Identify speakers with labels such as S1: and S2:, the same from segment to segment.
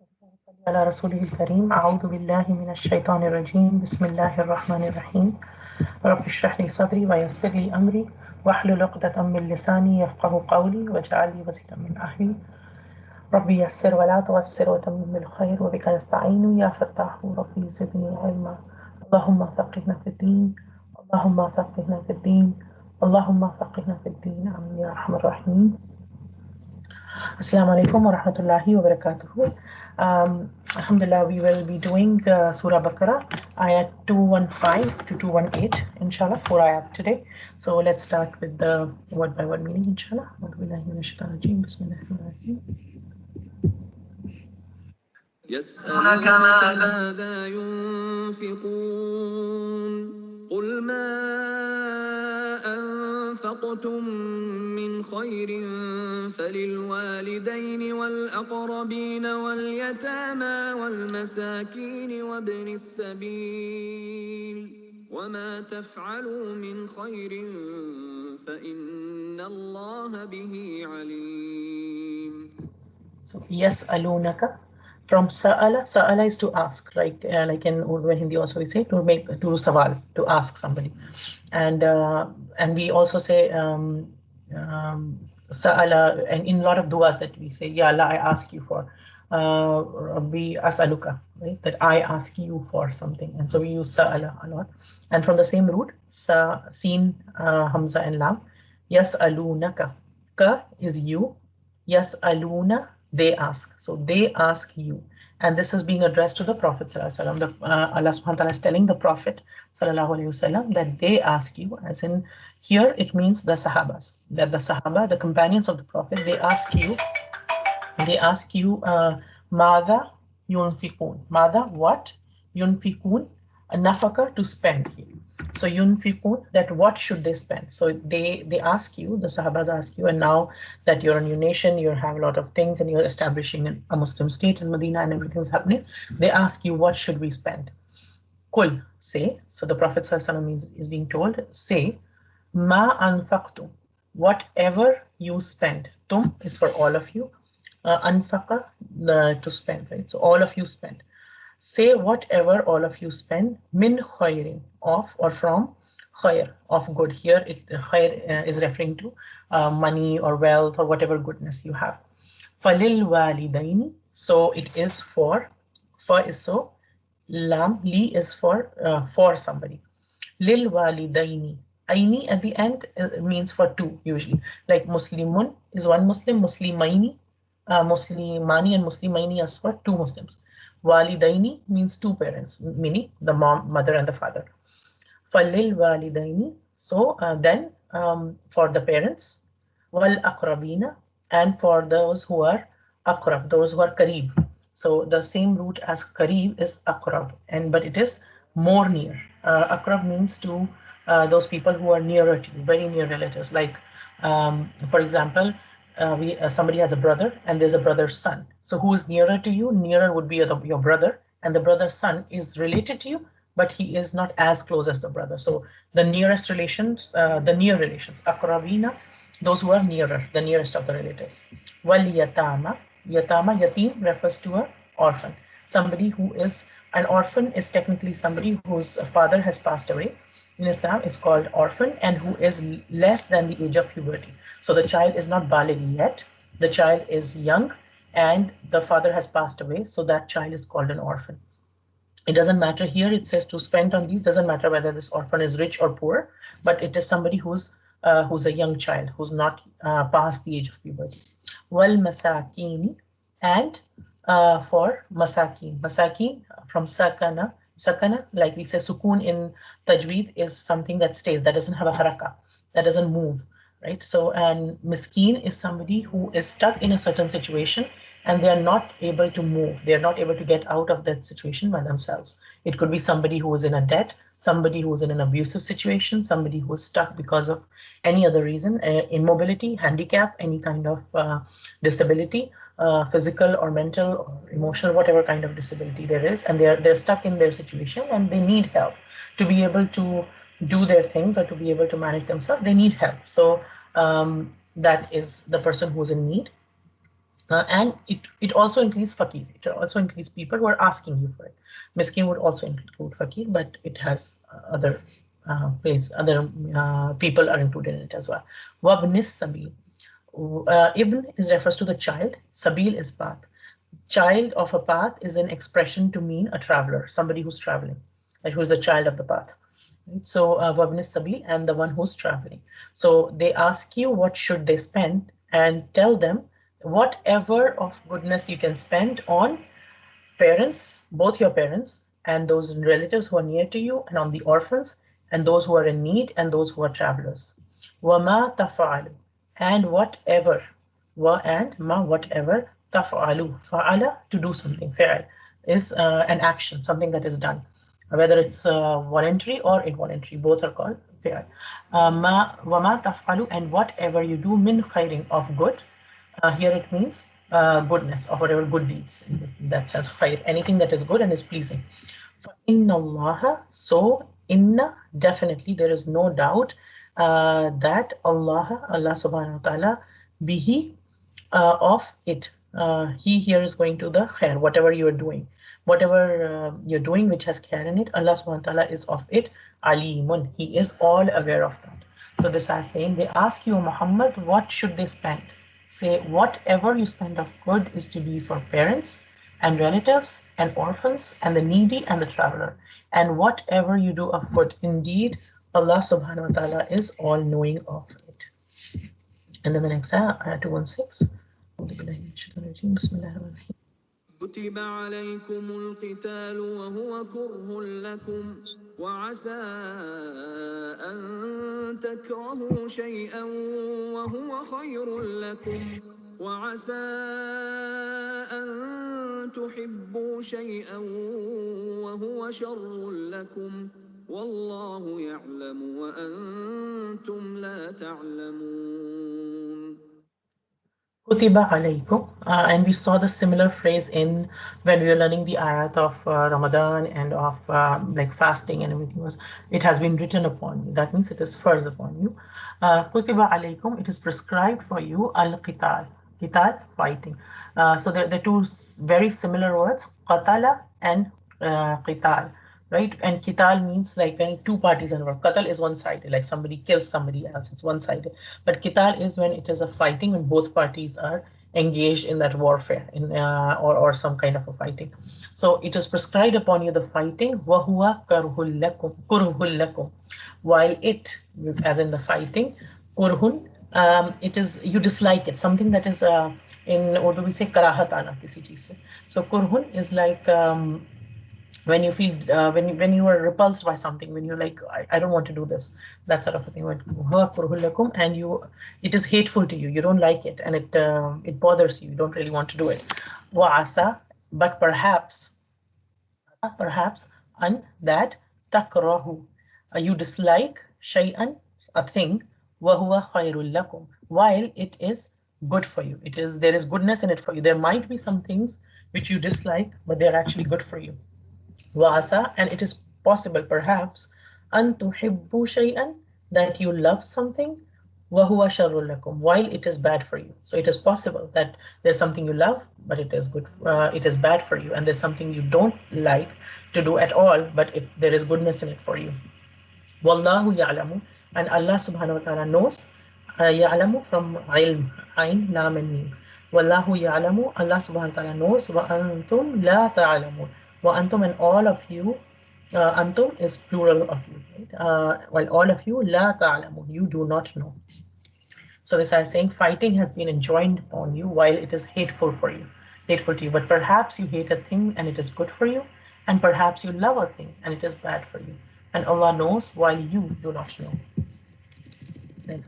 S1: صل على رسوله الكريم. أعوذ بالله من الشيطان الرجيم. بسم الله الرحمن الرحيم. رب اشرح لي صدري ويسر لي أمري واحلل عقدة من لساني يفقه قولي واجعل لي وزيرا من أهلي. ربي يسر ولا تعسر وتمم بالخير وبك نستعين يا فتاح ربي زدني علما. اللهم فقهنا في الدين، اللهم فقهنا في الدين، اللهم فقهنا في الدين. آمين يا أرحم الراحمين. Assalamu alaikum wa rahmatullahi wa barakatuhu. Alhamdulillah, we will be doing Surah Baqarah, ayat 215 to 218, inshallah, 4 ayat today. So let's start with the word by word meaning, inshallah.
S2: يسألونك ماذا ينفقون قل ما أنفقتم من خير فللوالدين والأقربين واليتامى والمساكين وابن السبيل وما تفعلوا من خير فإن الله به عليم.
S1: So يسألونك from Sa'ala. Sa'ala is to ask, right? Like in Urdu and Hindi also we say to make to sawal, to ask somebody. And we also say Sa'ala, and in a lot of du'as that we say, Ya Allah, I ask you for Rabbi as'aluka, right? That I ask you for something. And so we use Sa'ala a lot. And from the same root, Sa, Sin, Hamza and Lam, Yas'alunaka. Ka is you. Yas'aluna, they ask. So they ask you. And this is being addressed to the Prophet ﷺ. Allah subhanahu wa ta'ala is telling the Prophet ﷺ that they ask you, as in here it means the Sahabas, that the Sahaba, the companions of the Prophet, they ask you, Mada yunfikun. Mada, what? Yunfikun, nafaka, to spend here. So yunfikun, that what should they spend? So they ask you, the Sahabas ask you, and now that you're a new nation, you have a lot of things and you're establishing a Muslim state in Medina and everything's happening, they ask you, what should we spend? Kul, say. So the Prophet ﷺ is being told, say, ma anfaqtum, whatever you spend. Tum is for all of you. Anfaqa, to spend, right? So all of you spend. Say whatever all of you spend, min khairin, of or from khair, of good. Here khair is referring to money or wealth or whatever goodness you have. Falil walidaini, so it is for is so, lam, li is for somebody. Lil walidaini, aini at the end means for two usually. Like Muslimun is one Muslim, Muslimaini, Muslimani and Muslimaini is for two Muslims. Walidaini means two parents, meaning the mother and the father. Falil walidaini, so then for the parents, wal akrabina, and for those who are akrab, those who are kareeb. So the same root as kareeb is akrab, but it is more near. Akrab means to those people who are nearer to you, very near relatives. Like for example, somebody has a brother and there's a brother's son. So who is nearer to you? Nearer would be your brother, and the brother's son is related to you, but he is not as close as the brother. So the nearest relations, the near relations, akrabina, those who are nearer, the nearest of the relatives. Wal yatama, yatim refers to an orphan. Somebody who is an orphan is technically somebody whose father has passed away. In Islam is called orphan, and who is less than the age of puberty. So the child is not baligh yet, the child is young, and the father has passed away, so that child is called an orphan. It doesn't matter here, it says to spend on these, doesn't matter whether this orphan is rich or poor, but it is somebody who's a young child, who's not past the age of puberty. Wal masakini, and for masakin from sakana, like we say sukun in tajweed, is something that stays, that doesn't have a haraka, that doesn't move, right? So, and miskin is somebody who is stuck in a certain situation and they are not able to move. They are not able to get out of that situation by themselves. It could be somebody who is in a debt, somebody who is in an abusive situation, somebody who is stuck because of any other reason, immobility, handicap, any kind of disability, physical or mental or emotional, whatever kind of disability there is, and they're stuck in their situation and they need help to be able to do their things or to be able to manage themselves. They need help. So that is the person who's in need. And it also includes fakir. It also includes people who are asking you for it. Miskin would also include fakir, but it has other other people are included in it as well. Wabnis sabil. Ibn is refers to the child. Sabil is path. Child of a path is an expression to mean a traveler, somebody who's traveling, like who's the child of the path. Right? So Wabnis Sabil and the one who's traveling. So they ask you what should they spend and tell them whatever of goodness you can spend on parents, both your parents and those relatives who are near to you, and on the orphans and those who are in need and those who are travelers. Wama tafa'alu, and whatever, wa and ma whatever, tafa'alu, fa'ala to do something, fa'al is an action, something that is done, whether it's voluntary or involuntary, both are called fa'al. Wama taf'alu, and whatever you do min khairin of good, here it means goodness or whatever good deeds. That says khair, anything that is good and is pleasing. Inna Allah, so inna, definitely there is no doubt that Allah subhanahu wa ta'ala, bihi, of it. He here is going to the khair, whatever you are doing. Whatever you're doing which has khair in it, Allah subhanahu wa ta'ala is of it. Alimun, He is all aware of that. So this is saying, they ask you, Muhammad, what should they spend? Say, whatever you spend of good is to be for parents and relatives and orphans and the needy and the traveler. And whatever you do of good, indeed, Allah subhanahu wa ta'ala is all knowing of it. And then the next ayah, ayah 216.
S2: كتب عليكم القتال وهو كره لكم وعسى أن تكرهوا شيئا وهو خير لكم وعسى أن تحبوا شيئا وهو شر لكم والله يعلم وأنتم لا تعلمون.
S1: Kutiba alaykum, and we saw the similar phrase in when we were learning the ayat of Ramadan and of like fasting and everything was, it has been written upon you. That means it is first upon you. Kutiba alaykum, it is prescribed for you al-qital, qital, fighting. So there are two very similar words, qatala and qital, right? And qital means like when two parties are involved. Qatal is one-sided, like somebody kills somebody else, it's one-sided. But qital is when it is a fighting, when both parties are engaged in that warfare in or some kind of a fighting. So it is prescribed upon you the fighting, وَهُوَ كُرْهُ لَكُمْ, while it, as in the fighting, kurhun, it is, you dislike it, something that is in Urdu we say karahat ana kisi cheez se. So kurhun is like when you feel when you are repulsed by something, when you're like, I don't want to do this, that sort of a thing. And you, it is hateful to you, you don't like it, and it bothers you, you don't really want to do it. Wa'asa, but perhaps and that takrahu, you dislike shay'an, a thing, wa huwa khairul lakum, while it is good for you, it is, there is goodness in it for you. There might be some things which you dislike, but they're actually good for you. Wasa, and it is possible perhaps, an tuhibbu shay'an, that you love something, wa huwa sharrul lakum, while it is bad for you. So it is possible that there's something you love, but it is good, it is bad for you, and there's something you don't like to do at all, but there is goodness in it for you. Wallahu ya'lamu, and Allah subhanahu wa ta'ala knows. Ya'lamu from ilm, ain, lam and mim. Wallahu ya'lamu, Allah subhanahu wa ta'ala knows. Wa antum la ta'lamun. Wa antum, and all of you. Antum is plural of you, right? While all of you, la ta'lamun, you do not know. So this is saying fighting has been enjoined upon you while it is hateful for you, hateful to you. But perhaps you hate a thing and it is good for you, and perhaps you love a thing and it is bad for you. And Allah knows while you do not know. Then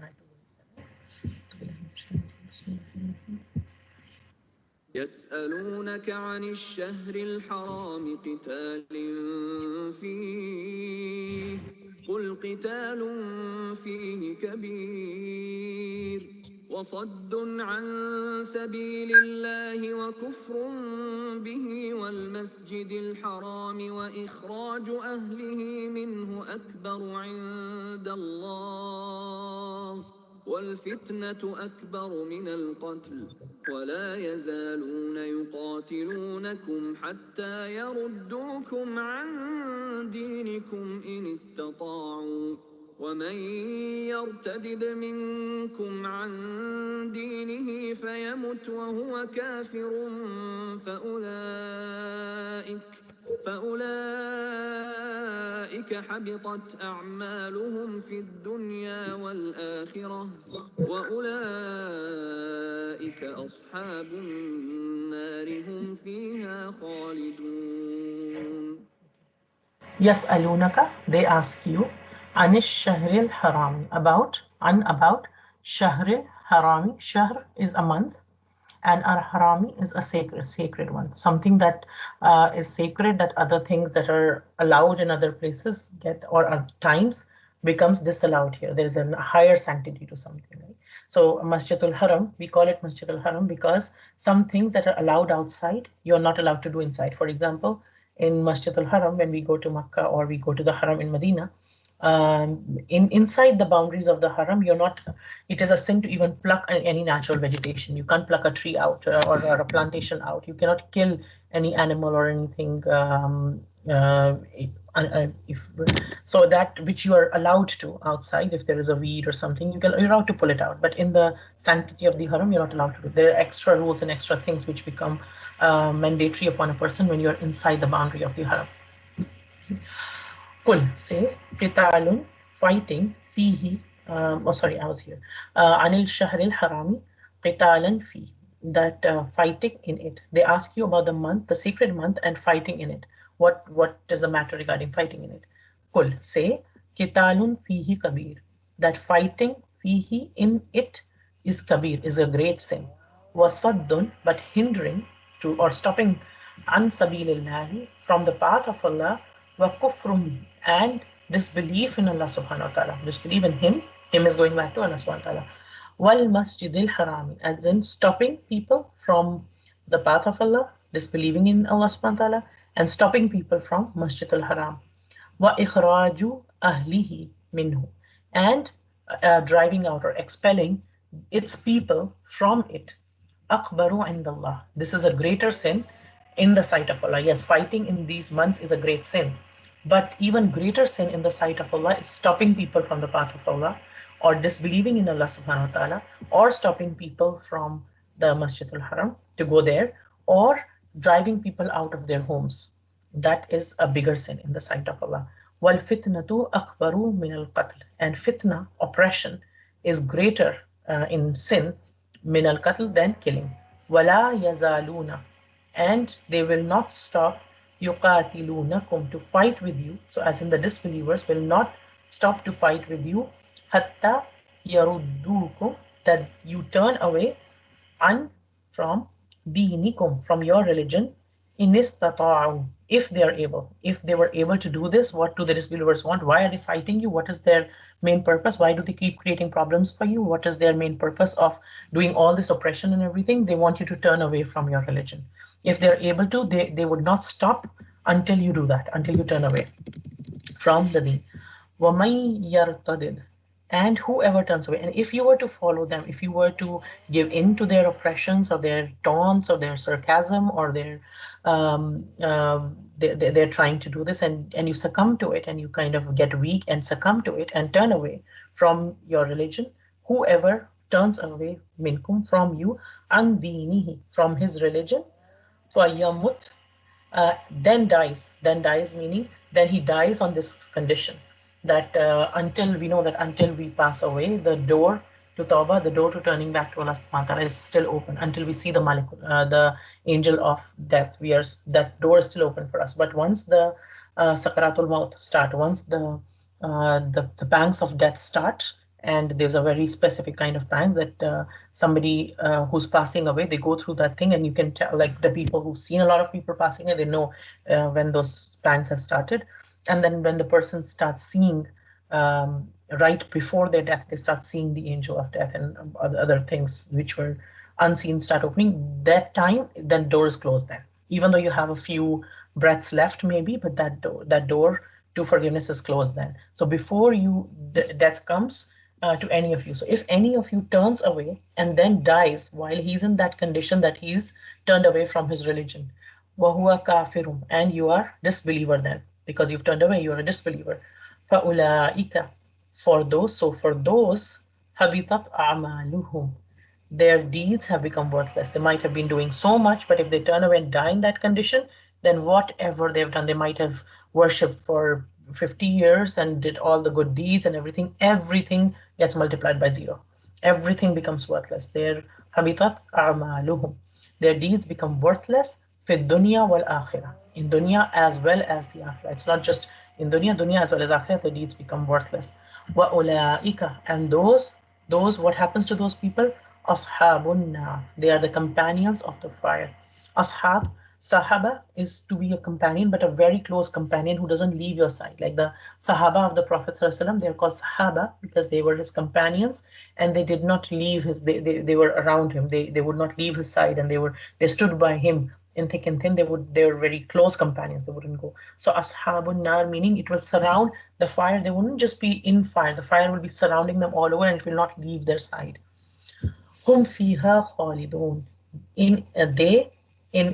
S2: يسألونك عن الشهر الحرام قتال فيه قل قتال فيه كبير وصد عن سبيل الله وكفر به والمسجد الحرام وإخراج أهله منه أكبر عند الله والفتنة أكبر من القتل ولا يزالون يقاتلونكم حتى يردوكم عن دينكم إن استطاعوا ومن يرتدد منكم عن دينه فيمت وهو كافر فأولئك حبطت أعمالهم في الدنيا والآخرة وأولئك أصحاب النار هم فيها خالدون.
S1: يسألونك, they ask you, عن الشهر الحرام, about شهر الحرام. شهر is a month, and al-harami is a sacred one, something that is sacred, that other things that are allowed in other places get, or at times becomes disallowed here. There is a higher sanctity to something, right? So Masjidul Haram, we call it Masjidul Haram because some things that are allowed outside you're not allowed to do inside. For example, in Masjidul Haram, when we go to Makkah or we go to the Haram in Medina, inside the boundaries of the haram, you're not. It is a sin to even pluck any natural vegetation. You can't pluck a tree out, or a plantation out. You cannot kill any animal or anything. If so, that which you are allowed to outside, if there is a weed or something, you're allowed to pull it out. But in the sanctity of the haram, you're not allowed to do. There are extra rules and extra things which become mandatory upon a person when you're inside the boundary of the haram. Kul, say, qitalun, fighting, fihi, oh sorry, I was here. Anil shahril harami, qitalan fi, that fighting in it. They ask you about the month, the sacred month, and fighting in it. What is the matter regarding fighting in it? Kul, say, qitalun fihi kabir, that fighting fihi in it is kabir, is a great sin. Wasaddun, but hindering to or stopping an sabilillahi, from the path of Allah, wa kufrun, and disbelief in Allah subhanahu wa ta'ala. Disbelief in him is going back to Allah subhanahu wa ta'ala. Wal masjidil haram, as in stopping people from the path of Allah, disbelieving in Allah subhanahu wa ta'ala, and stopping people from Masjidil Haram. Wa ikhraju ahlihi minhu, and driving out or expelling its people from it. Akbaru indallah. This is a greater sin in the sight of Allah. Yes, fighting in these months is a great sin. But even greater sin in the sight of Allah is stopping people from the path of Allah, or disbelieving in Allah subhanahu wa ta'ala, or stopping people from the Masjid al-Haram to go there, or driving people out of their homes. That is a bigger sin in the sight of Allah. Wal fitnatu akbaru min al qatl. And fitna, oppression, is greater in sin min al qatl, than killing. Wala yazaluna, and they will not stop yuqatilunakum, to fight with you. So as in the disbelievers will not stop to fight with you, hatta yaruddukum, that you turn away, an, from dinikum, from your religion, inistata'u, if they are able. If they were able to do this, what do the disbelievers want? Why are they fighting you? What is their main purpose? Why do they keep creating problems for you? What is their main purpose of doing all this oppression and everything? They want you to turn away from your religion. If they're able to, they would not stop until you do that, until you turn away from the deen. وَمَن يَرْتَدِدْ, and whoever turns away. And if you were to follow them, if you were to give in to their oppressions or their taunts or their sarcasm or their they're trying to do this, and you succumb to it, and you kind of get weak and succumb to it and turn away from your religion, whoever turns away minkum, from you, an dinihi, from his religion, فَيَمُتْ, then dies meaning then he dies on this condition, that until we know that until we pass away, the door to Tawbah, the door to turning back to Allah subhanahu wa ta'ala is still open until we see the Malik, the angel of death. That door is still open for us. But once the Sakaratul Maut start, once the pangs of death start, and there's a very specific kind of pangs that somebody who's passing away, they go through that thing, and you can tell, like the people who've seen a lot of people passing away, they know when those pangs have started. And then when the person starts seeing, right before their death, they start seeing the angel of death and other things which were unseen start opening. That time, then doors close then. Even though you have a few breaths left maybe, but that door to forgiveness is closed then. So before death comes, to any of you. So if any of you turns away and then dies while he's in that condition that he's turned away from his religion, وَهُوَ كَافِرٌ, and you are disbeliever then, because you've turned away, you are a disbeliever. فَأُولَٰئِكَ, for those, habitat a'maluhum, their deeds have become worthless. They might have been doing so much, but if they turn away and die in that condition, then whatever they've done, they might have worshipped for 50 years and did all the good deeds and everything gets multiplied by zero. Everything becomes worthless. Their habitat a'maluhum. Their deeds become worthless fi dunya wal akhirah. In dunya as well as the akhirah. It's not just in dunya as well as akhirah, the deeds become worthless. Wa ulaika, and those, what happens to those people? Ashabun nar. They are the companions of the fire. Ashab, Sahaba is to be a companion, but a very close companion who doesn't leave your side. Like the Sahaba of the Prophet ﷺ, they are called Sahaba because they were his companions and they did not leave his, they were around him. They would not leave his side, and they stood by him in thick and thin. They were very close companions. They wouldn't go. So Ashabun Nar, meaning it will surround the fire. They wouldn't just be in fire. The fire will be surrounding them all over and it will not leave their side. Hum fiha khalidun. In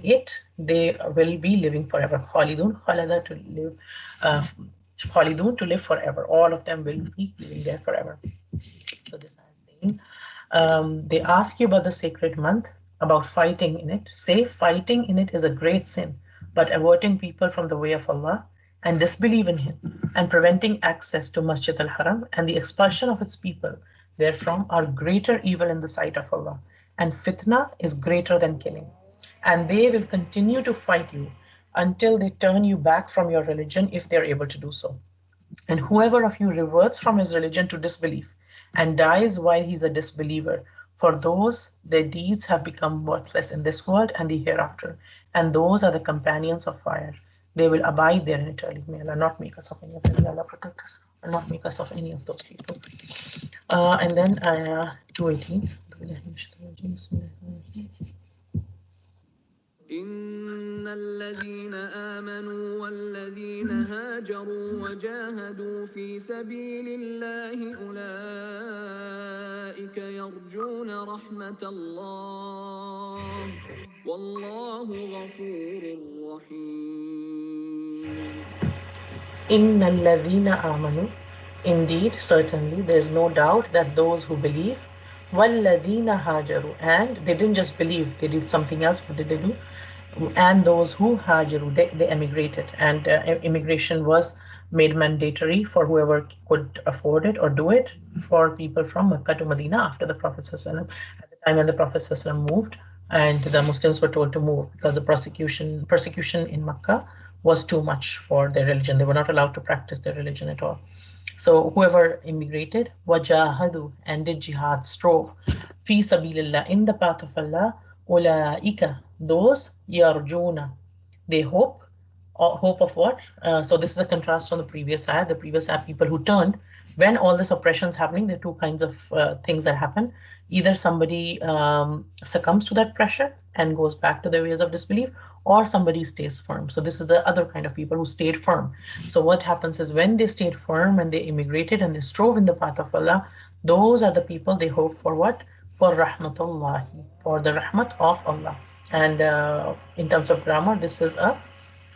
S1: it they will be living forever. Khalidun, khalada, to live, uh, khalidun, to live forever. All of them will be living there forever. So this is saying, they ask you about the sacred month, about fighting in it. Say fighting in it is a great sin, but averting people from the way of Allah and disbelief in Him and preventing access to Masjid al-Haram and the expulsion of its people therefrom are greater evil in the sight of Allah. And fitna is greater than killing. And they will continue to fight you until they turn you back from your religion if they are able to do so. And whoever of you reverts from his religion to disbelief and dies while he's a disbeliever, for those their deeds have become worthless in this world and the hereafter. And those are the companions of fire. They will abide therein eternally. May Allah not make us of any of them. May Allah protect us and not make us of any of those people. And then 218.
S2: إن الذين آمنوا والذين هاجروا وجاهدوا في سبيل الله أولئك يرجون رحمة الله والله غفور رحيم.
S1: إن الذين آمنوا, indeed, certainly, there is no doubt that those who believe, وَالَّذِينَ هَاجَرُوا, and they didn't just believe, they did something else. What did they do? And those who hajaru, they emigrated, and immigration was made mandatory for whoever could afford it or do it, for people from Mecca to Medina after the Prophet ﷺ. At the time when the Prophet ﷺ moved and the Muslims were told to move because the persecution in Mecca was too much for their religion. They were not allowed to practice their religion at all. So whoever immigrated, wajahadu, and did jihad, strove, fi sabilillah, in the path of Allah, ulaika, those, yarjuna, they hope. Hope of what? So this is a contrast from the previous ayah. The previous ayah, people who turned, when all this oppression is happening, there are two kinds of things that happen. Either somebody succumbs to that pressure and goes back to their ways of disbelief, or somebody stays firm. So this is the other kind of people who stayed firm. So what happens is when they stayed firm and they immigrated and they strove in the path of Allah, those are the people they hope for what? For rahmatullahi, for the rahmat of Allah. And in terms of grammar, this is a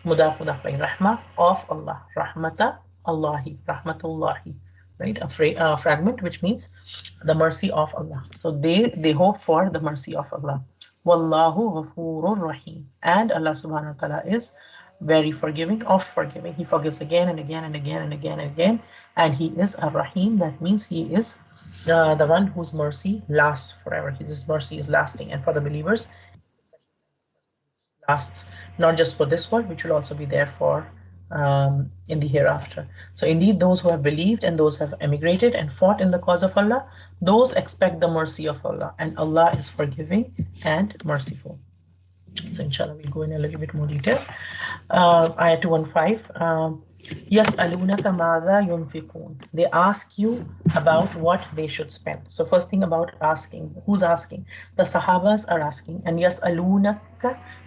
S1: mudaf rahmah of Allah, rahmata Allahi, rahmatullahi, right? A fragment which means the mercy of Allah. So they hope for the mercy of Allah. Wallahu ghafurur rahim, and Allah subhanahu wa ta'ala is very forgiving, oft forgiving. He forgives again and again and again and again and again, and He is a rahim. That means He is the one whose mercy lasts forever. His mercy is lasting, and for the believers lasts not just for this world, which will also be there for in the hereafter. So indeed, those who have believed and those who have emigrated and fought in the cause of Allah, those expect the mercy of Allah, and Allah is forgiving and merciful. So inshallah, we'll go in a little bit more detail. Ayah 215. يسألونك ماذا ينفقون. They ask you about what they should spend. So first thing about asking, who's asking? The Sahabas are asking, and يسألونك,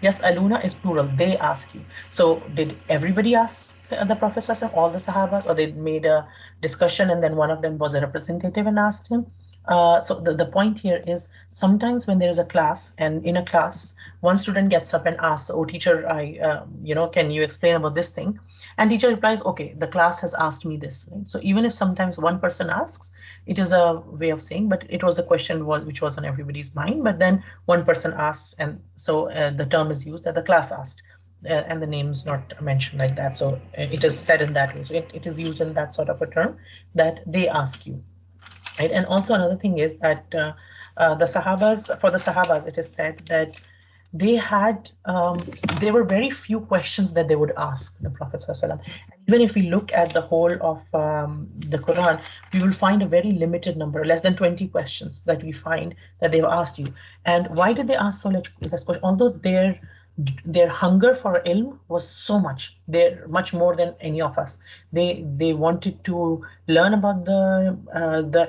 S1: يسألون is plural. They ask you. So did everybody ask the Prophet ﷺ, all the Sahabas, or they made a discussion and then one of them was a representative and asked him? So the point here is sometimes when there is a class, and in a class one student gets up and asks, oh teacher, can you explain about this thing? And teacher replies, okay, the class has asked me this, right? So even if sometimes one person asks, it is a way of saying, but it was the question which was on everybody's mind, but then one person asks, and so the term is used that the class asked, and the name is not mentioned like that, so it is said in that way. So it is used in that sort of a term, that they ask you, right? And also another thing is that the Sahabas, for the Sahabas, it is said that they had there were very few questions that they would ask the Prophet ﷺ. And even if we look at the whole of the Quran, we will find a very limited number, less than 20 questions that we find that they've asked you. And why did they ask so much questions? Although their hunger for ilm was so much, they're much more than any of us. They wanted to learn about the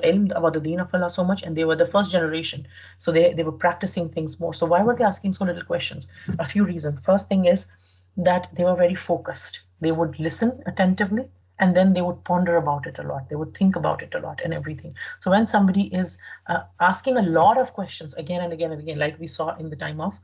S1: ilm, about the deen of Allah so much, and they were the first generation, so they were practicing things more. So why were they asking so little questions? A few reasons. First thing is that they were very focused. They would listen attentively, and then they would ponder about it a lot. They would think about it a lot and everything. So when somebody is asking a lot of questions again and again and again, like we saw in the time of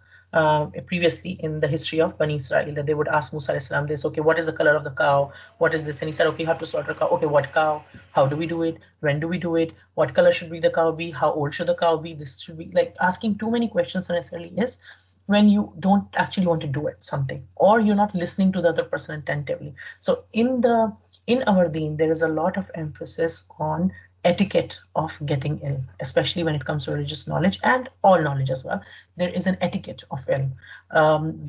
S1: previously in the history of Bani Israel, that they would ask Musa alayhi salam this, okay, what is the color of the cow? What is this? And he said, okay, you have to slaughter a cow. Okay, what cow? How do we do it? When do we do it? What color should be the cow be? How old should the cow be? This should be like asking too many questions unnecessarily is when you don't actually want to do it something, or you're not listening to the other person attentively. So in our deen, there is a lot of emphasis on etiquette of getting ilm, especially when it comes to religious knowledge and all knowledge as well. There is an etiquette of ilm,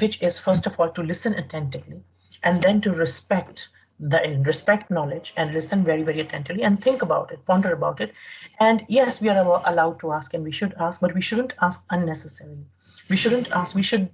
S1: which is first of all to listen attentively, and then to respect the ilm, respect knowledge, and listen very, very attentively and think about it, ponder about it. And yes, we are allowed to ask and we should ask, but we shouldn't ask unnecessarily. We shouldn't ask. We should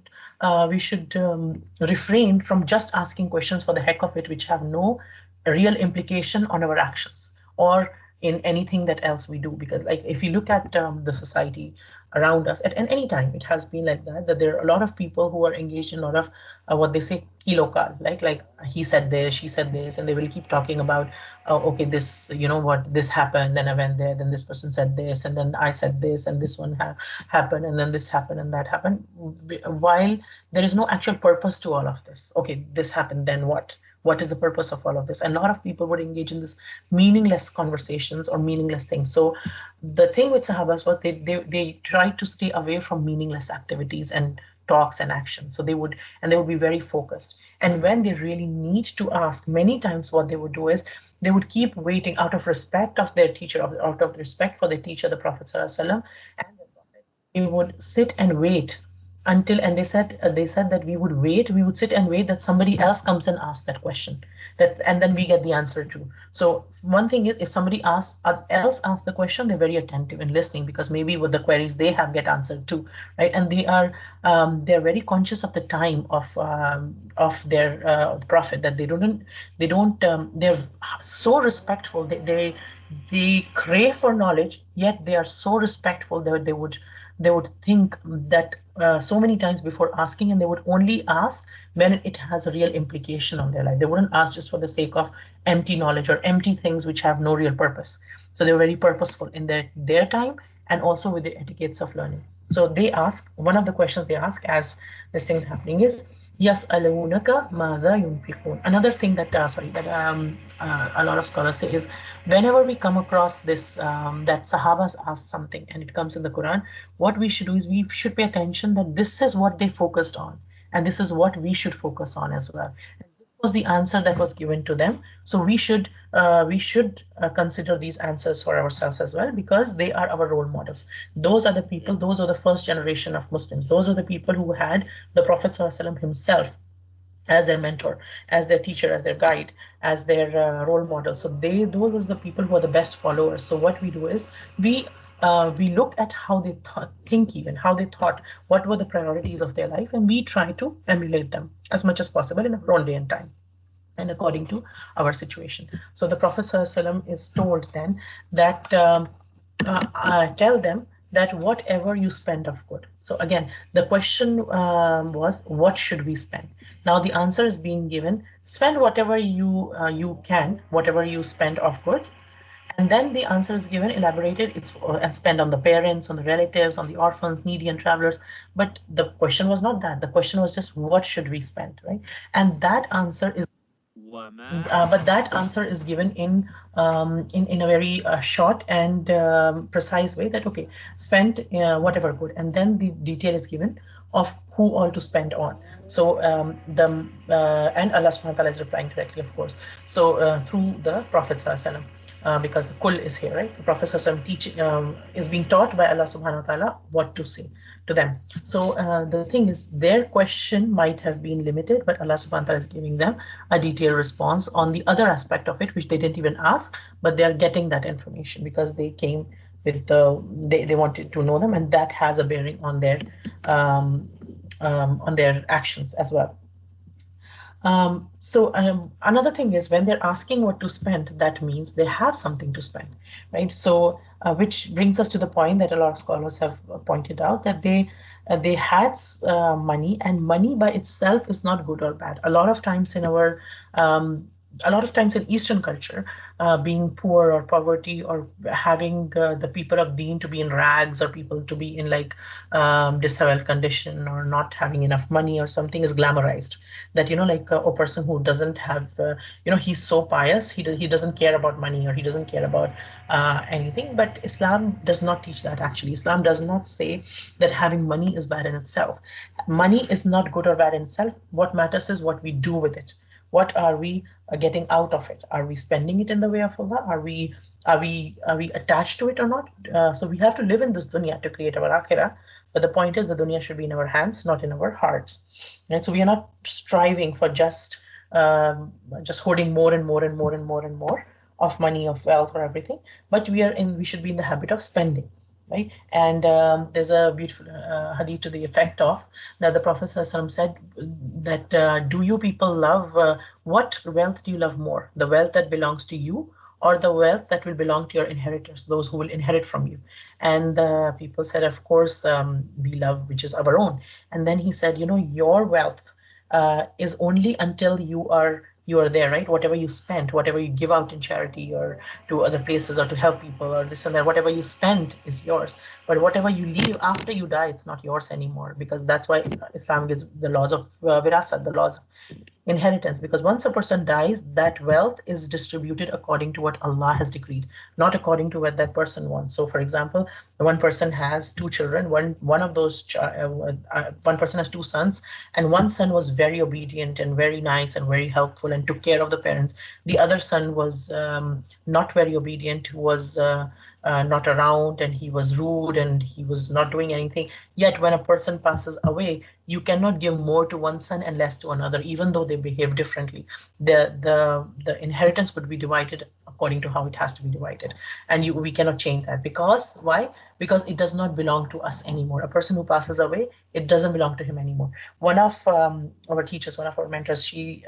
S1: refrain from just asking questions for the heck of it, which have no real implication on our actions or in anything that else we do. Because like if you look at the society around us at any time, it has been like that, that there are a lot of people who are engaged in a lot of what they say kilokal, like he said this, she said this, and they will keep talking about, okay, this, you know what, this happened, then I went there, then this person said this, and then I said this, and this one happened, and then this happened and that happened, while there is no actual purpose to all of this. Okay, this happened, then what is the purpose of all of this? And a lot of people would engage in this meaningless conversations or meaningless things. So the thing with Sahabas was they tried to stay away from meaningless activities and talks and actions. So they would be very focused. And when they really need to ask, many times what they would do is they would keep waiting out of respect of their teacher, out of respect for their teacher, the Prophet ﷺ, and the Prophet. They would sit and wait until, and they said that we would sit and wait that somebody else comes and asks that question, that, and then we get the answer too. So one thing is, if somebody else asks the question, they're very attentive and listening, because maybe with the queries they have get answered too, right? And they're very conscious of the time of their prophet, that they're so respectful. They crave for knowledge, yet they are so respectful that they would think that so many times before asking, and they would only ask when it has a real implication on their life. They wouldn't ask just for the sake of empty knowledge or empty things which have no real purpose. So they were very purposeful in their time, and also with the etiquettes of learning. So they ask, one of the questions they ask as this thing is happening is, يَسْأَلُونَكَ مَاذَا يُنْفِقُونَ. Another thing that a lot of scholars say is, whenever we come across this, that Sahabas asked something and it comes in the Quran, what we should do is we should pay attention that this is what they focused on, and this is what we should focus on as well. And this was the answer that was given to them. So we should consider these answers for ourselves as well, because they are our role models. Those are the people. Those are the first generation of Muslims. Those are the people who had the Prophet ﷺ himself as their mentor, as their teacher, as their guide, as their role model. So those was the people who are the best followers. So what we do is we we look at how they think, even how they thought, what were the priorities of their life, and we try to emulate them as much as possible in our own day and time and according to our situation. So the Prophet ﷺ is told then that tell them that whatever you spend of good. So again, the question was, what should we spend? Now the answer is being given: spend whatever you can, whatever you spend of good. And then the answer is given, elaborated, it's and spend on the parents, on the relatives, on the orphans, needy, and travelers. But the question was not that. The question was just, what should we spend, right? And that answer is but that answer is given in a very short and precise way, that okay, spend whatever good, and then the detail is given of who all to spend on. So the and Allah subhanahu wa ta'ala is replying directly, of course. So through the Prophet sallallahu, because the kul is here, right? The Prophet sallallahu teaching is being taught by Allah subhanahu wa ta'ala what to say to them. So the thing is, their question might have been limited, but Allah subhanahu wa ta'ala is giving them a detailed response on the other aspect of it, which they didn't even ask, but they are getting that information because they came with they wanted to know them, and that has a bearing um, on their actions as well. So another thing is, when they're asking what to spend, that means they have something to spend, right? So which brings us to the point that a lot of scholars have pointed out, that they had money, and money by itself is not good or bad. A lot of times in Eastern culture, being poor or poverty, or having the people of Deen to be in rags, or people to be in like disheveled condition, or not having enough money or something, is glamorized. That, like a person who doesn't have, he's so pious, he doesn't care about money, or he doesn't care about anything. But Islam does not teach that. Actually, Islam does not say that having money is bad in itself. Money is not good or bad in itself. What matters is what we do with it. What are we getting out of it? Are we spending it in the way of Allah? Are we attached to it or not? So we have to live in this dunya to create our akhirah. But the point is, the dunya should be in our hands, not in our hearts. And so we are not striving for just hoarding more and more and more and more and more of money, of wealth, or everything. But we should be in the habit of spending, right? And there's a beautiful hadith to the effect of that the Prophet ﷺ said that do you people love, what wealth do you love more, the wealth that belongs to you, or the wealth that will belong to your inheritors, those who will inherit from you? And the people said, of course, we love which is our own. And then he said, your wealth is only until you are there, right? Whatever you spend, whatever you give out in charity, or to other places, or to help people, or this and that, whatever you spend is yours. But whatever you leave after you die, it's not yours anymore, because that's why Islam gives the laws of virasat, the laws of inheritance. Because once a person dies, that wealth is distributed according to what Allah has decreed, not according to what that person wants. So for example, one person has two children, one of those one person has two sons, and one son was very obedient and very nice and very helpful and took care of the parents. The other son was not very obedient, was not around, and he was rude, and he was not doing anything. Yet when a person passes away, you cannot give more to one son and less to another, even though they behave differently. The inheritance would be divided according to how it has to be divided, and we cannot change that. Because why? Because it does not belong to us anymore. A person who passes away, it doesn't belong to him anymore. One of our teachers, one of our mentors, she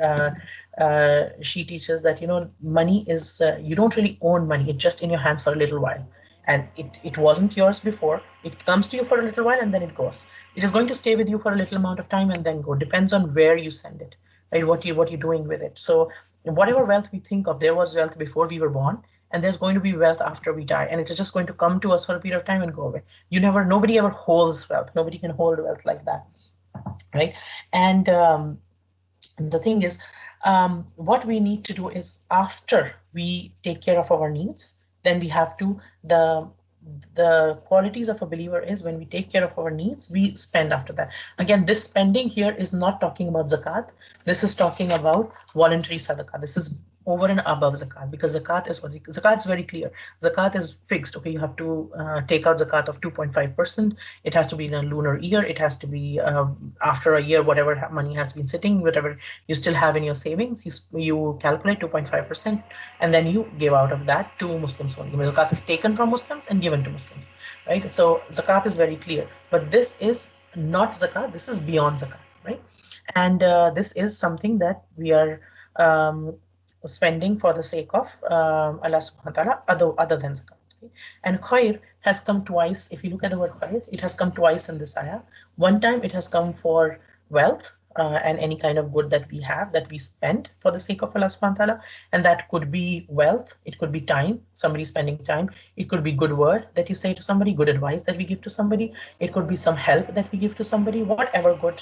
S1: teaches that money is, you don't really own money. It's just in your hands for a little while, and it wasn't yours before. It comes to you for a little while, and then it goes. It is going to stay with you for a little amount of time and then go. Depends on where you send it, right? What you're doing with it. So whatever wealth we think of, there was wealth before we were born, and there's going to be wealth after we die, and it is just going to come to us for a period of time and go away. Nobody ever holds wealth. Nobody can hold wealth like that, right? And the thing is, what we need to do is, after we take care of our needs, then we have to, the qualities of a believer is, when we take care of our needs, we spend after that. Again, this spending here is not talking about zakat. This is talking about voluntary sadaqah. This is over and above zakat, because zakat is what zakat is very clear. Zakat is fixed. Okay, you have to take out zakat of 2.5%. It has to be in a lunar year. It has to be after a year, whatever money has been sitting, whatever you still have in your savings, you calculate 2.5%, and then you give out of that to Muslims only. Zakat is taken from Muslims and given to Muslims, right? So zakat is very clear, but this is not zakat. This is beyond zakat, right? And this is something that we are um, spending for the sake of Allah subhanahu wa ta'ala, other than zakat. Okay? And khair has come twice. If you look at the word khair, it has come twice in this ayah. One time it has come for wealth and any kind of good that we have that we spend for the sake of Allah subhanahu wa ta'ala. And that could be wealth, it could be time, somebody spending time, it could be good word that you say to somebody, good advice that we give to somebody, it could be some help that we give to somebody, whatever good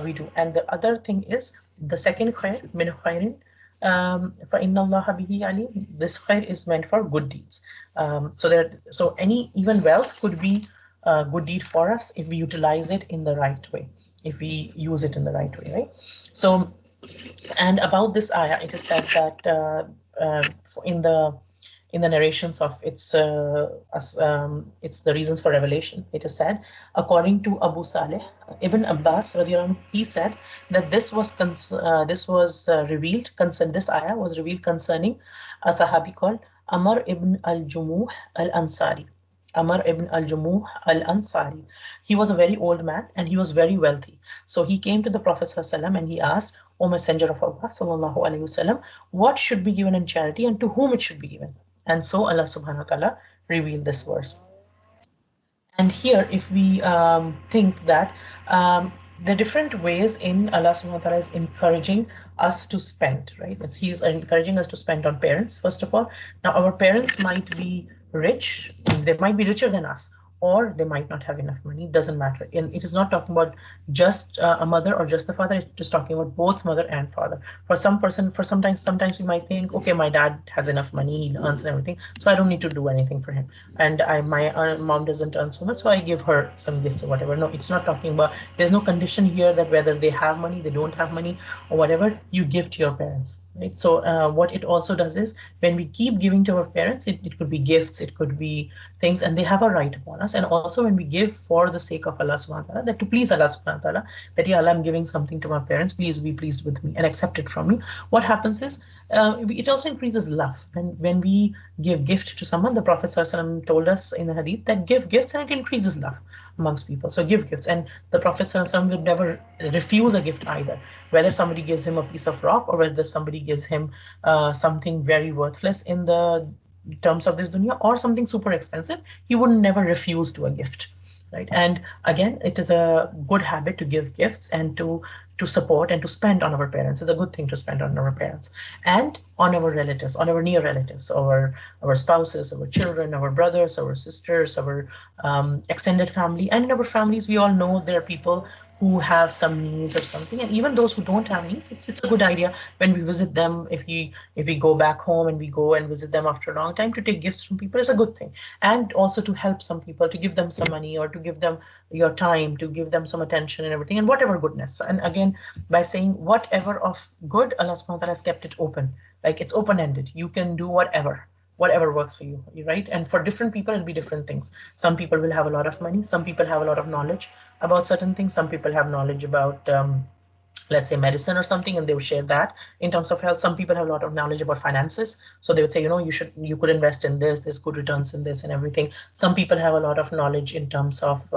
S1: we do. And the other thing is the second khair, min khairin, فَإِنَّ اللَّهَ بِهِ عَلِيمٌ. This khair is meant for good deeds. So any even wealth could be a good deed for us if we utilize it in the right way, if we use it in the right way, right? So, and about this ayah, it is said that uh, in the narrations of it's the reasons for revelation. It is said, according to Abu Saleh Ibn Abbas, he said that this was revealed concern. This ayah was revealed concerning a Sahabi called Amr ibn al-Jumuh al-Ansari. Amr ibn al-Jumuh al-Ansari. He was a very old man and he was very wealthy. So he came to the Prophet ﷺ and he asked, O Messenger of Allah sallallahu alaihi wasallam, what should be given in charity and to whom it should be given? And so Allah subhanahu wa ta'ala revealed this verse. And here, if we think that the different ways in Allah subhanahu wa ta'ala is encouraging us to spend, right? He is encouraging us to spend on parents, first of all. Now, our parents might be rich, they might be richer than us, or they might not have enough money. It doesn't matter. And it is not talking about just a mother or just the father. It's just talking about both mother and father. For some person, for sometimes we might think, okay, my dad has enough money, he earns and everything, so I don't need to do anything for him. And my mom doesn't earn so much, so I give her some gifts or whatever. No, it's not talking about. There's no condition here that whether they have money, they don't have money, or whatever. You give to your parents, right? So what it also does is when we keep giving to our parents, it could be gifts, it could be things, and they have a right upon us. And also when we give for the sake of Allah subhanahu wa ta'ala, that to please Allah subhanahu wa ta'ala, that yeah, Allah, I'm giving something to my parents, please be pleased with me and accept it from me. What happens is it also increases love. And when we give gift to someone, the Prophet ﷺ told us in the hadith that give gifts and it increases love amongst people. So give gifts. And the Prophet ﷺ would never refuse a gift either, whether somebody gives him a piece of rock or whether somebody gives him something very worthless in the terms of this dunya or something super expensive, he would never refuse to a gift, right? And again, it is a good habit to give gifts and to support and to spend on our parents. It's a good thing to spend on our parents and on our relatives, on our near relatives, our spouses, our children, our brothers, our sisters, our extended family. And in our families, we all know there are people who have some needs or something, and even those who don't have needs, it's a good idea when we visit them, if we go back home and we go and visit them after a long time, to take gifts from people is a good thing. And also to help some people, to give them some money or to give them your time, to give them some attention and everything, and whatever goodness. And again, by saying whatever of good, Allah subhanahu wa ta'ala has kept it open, like it's open-ended. You can do whatever works for you, right? And for different people, it'll be different things. Some people will have a lot of money, some people have a lot of knowledge about certain things, some people have knowledge about let's say medicine or something, and they would share that in terms of health. Some people have a lot of knowledge about finances, so they would say, you could invest in this, there's good returns in this and everything. Some people have a lot of knowledge in terms of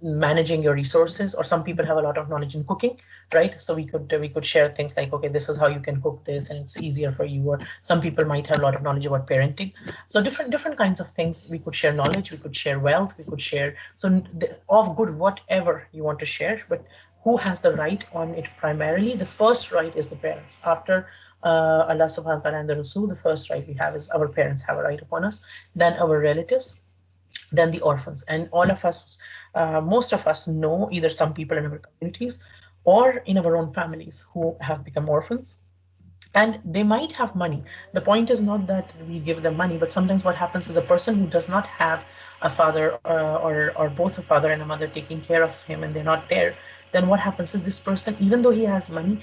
S1: managing your resources, or some people have a lot of knowledge in cooking, right? So we could share things like, okay, this is how you can cook this and it's easier for you. Or some people might have a lot of knowledge about parenting. So different kinds of things. We could share knowledge, we could share wealth, we could share, so of good, whatever you want to share. But who has the right on it primarily? The first right is the parents. After Allah subhanahu wa ta'ala and the Rasul, the first right we have is our parents have a right upon us, then our relatives, then the orphans. And all of us, most of us know either some people in our communities or in our own families who have become orphans, and they might have money. The point is not that we give them money, but sometimes what happens is a person who does not have a father, or both a father and a mother taking care of him, and they're not there, then what happens is this person, even though he has money,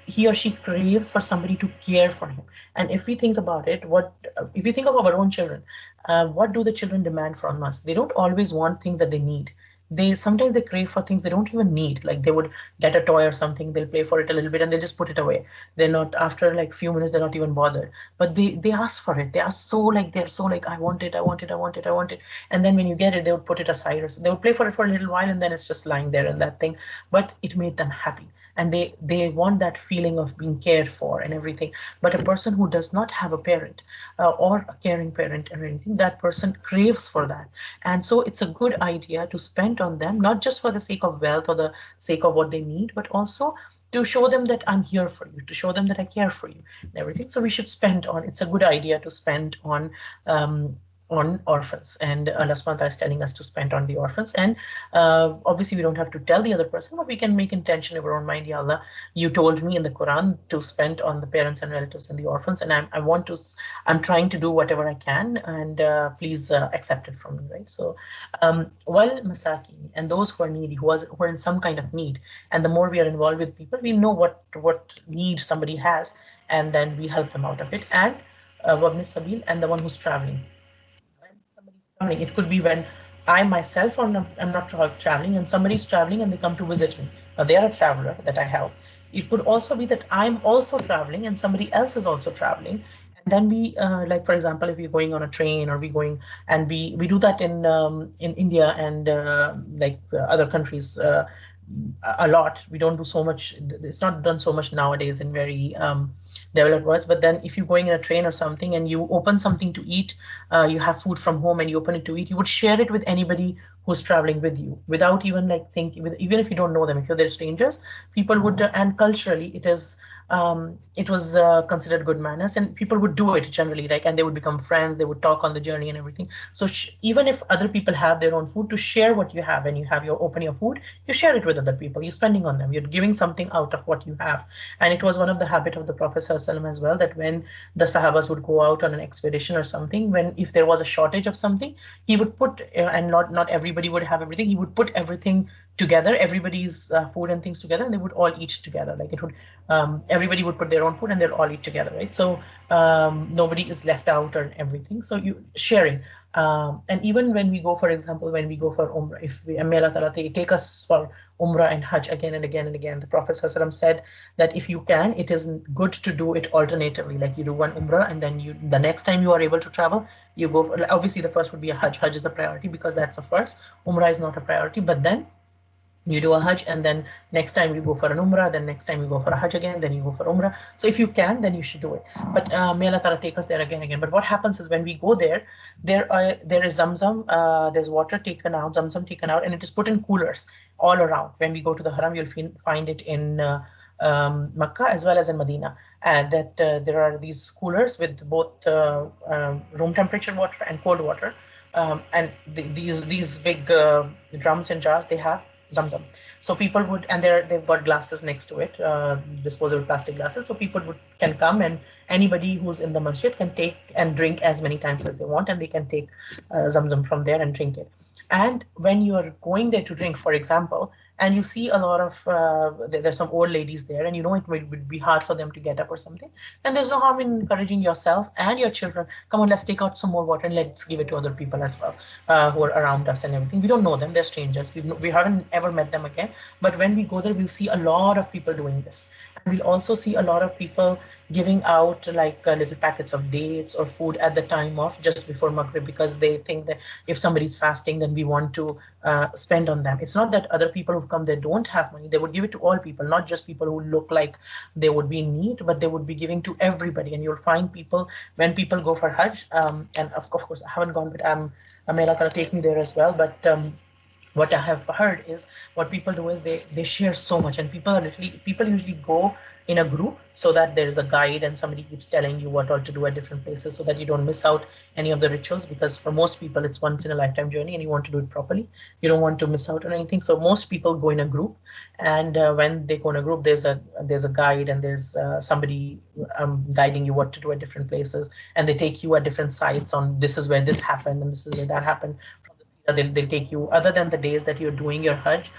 S1: he or she craves for somebody to care for him. And if we think about it, what if we think of our own children, what do the children demand from us? They don't always want things that they need. They sometimes they crave for things they don't even need. Like they would get a toy or something, they'll play for it a little bit and they'll just put it away. They're not, after like few minutes, they're not even bothered. But they ask for it. They are so like, they're so like, I want it, I want it, I want it, I want it. And then when you get it, they would put it aside, or they would play for it for a little while, and then it's just lying there and that thing. But it made them happy, and they want that feeling of being cared for and everything. But a person who does not have a parent, or a caring parent or anything, that person craves for that. And so it's a good idea to spend on them, not just for the sake of wealth or the sake of what they need, but also to show them that I'm here for you, to show them that I care for you and everything. So we should spend on, it's a good idea to spend on orphans. And Allah subhanahu wa ta'ala is telling us to spend on the orphans. And obviously we don't have to tell the other person, but we can make intention in our own mind. Ya Allah, you told me in the Quran to spend on the parents and relatives and the orphans, and I want to, I'm trying to do whatever I can, and please accept it from me, right? So while masakin, and those who are needy, who are in some kind of need, and the more we are involved with people, we know what need somebody has, and then we help them out of it. And wabni sabil, and the one who's traveling, when somebody's traveling. It could be when I myself am not traveling, and somebody's traveling and they come to visit me. Now they are a traveler that I help. It could also be that I'm also traveling and somebody else is also traveling. And then we, like for example, if we're going on a train, or we going, and we do that in India and like other countries. A lot. We don't do so much. It's not done so much nowadays in very developed worlds. But then, if you're going in a train or something and you open something to eat, you have food from home and you open it to eat, you would share it with anybody who's traveling with you without even like thinking. Even if you don't know them, if you're there strangers, people would. And culturally, it was considered good manners, and people would do it generally, like, and they would become friends. They would talk on the journey and everything. So even if other people have their own food, to share what you have, and you have your open your food, you share it with other people. You're spending on them. You're giving something out of what you have. And it was one of the habit of the Prophet ﷺ as well, that when the Sahabas would go out on an expedition or something, when if there was a shortage of something, he would put, and not everybody would have everything. He would put everything together, everybody's food and things together, and they would all eat together. Like it would, everybody would put their own food and they'll all eat together, right? So nobody is left out or everything. So you sharing. And even when we go, for example, when we go for Umrah, if we, may Allah Ta'ala take us for Umrah and Hajj again and again and again, the Prophet ﷺ said that if you can, it is good to do it alternatively. Like you do one Umrah, and then the next time you are able to travel, you go for, obviously the first would be a Hajj. Hajj is a priority because that's the first. Umrah is not a priority, but then you do a Hajj, and then next time you go for an Umrah, then next time you go for a Hajj again, then you go for Umrah. So if you can, then you should do it. But may Allah Ta'ala take us there again and again. But what happens is when we go there, there is Zamzam, there's water taken out, Zamzam taken out, and it is put in coolers all around. When we go to the Haram, you'll find it in Makkah as well as in Medina. And that there are these coolers with both room temperature water and cold water. And these big drums and jars, they have Zamzam. So people would, and they've got glasses next to it, disposable plastic glasses. So people can come, and anybody who's in the masjid can take and drink as many times as they want, and they can take Zamzam from there and drink it. And when you are going there to drink, for example, and you see a lot of there's some old ladies there, and you know it would be hard for them to get up or something, then there's no harm in encouraging yourself and your children. Come on, let's take out some more water and let's give it to other people as well, who are around us and everything. We don't know them; they're strangers. We haven't ever met them again. But when we go there, we'll see a lot of people doing this, and we'll also see a lot of people giving out like little packets of dates or food at the time of just before Maghrib, because they think that if somebody's fasting, then we want to spend on them. It's not that other people who've come there don't have money. They would give it to all people, not just people who look like they would be in need, but they would be giving to everybody. And you'll find people, when people go for Hajj, and of course I haven't gone, but may Allah Ta'ala take me there as well. But what I have heard is what people do is they share so much, and people usually go in a group so that there is a guide and somebody keeps telling you what all to do at different places so that you don't miss out any of the rituals, because for most people it's once in a lifetime journey and you want to do it properly. You don't want to miss out on anything. So most people go in a group, and when they go in a group, there's a guide, and there's somebody guiding you what to do at different places, and they take you at different sites on this is where this happened and this is where that happened. They'll take you, other than the days that you're doing your Hajj,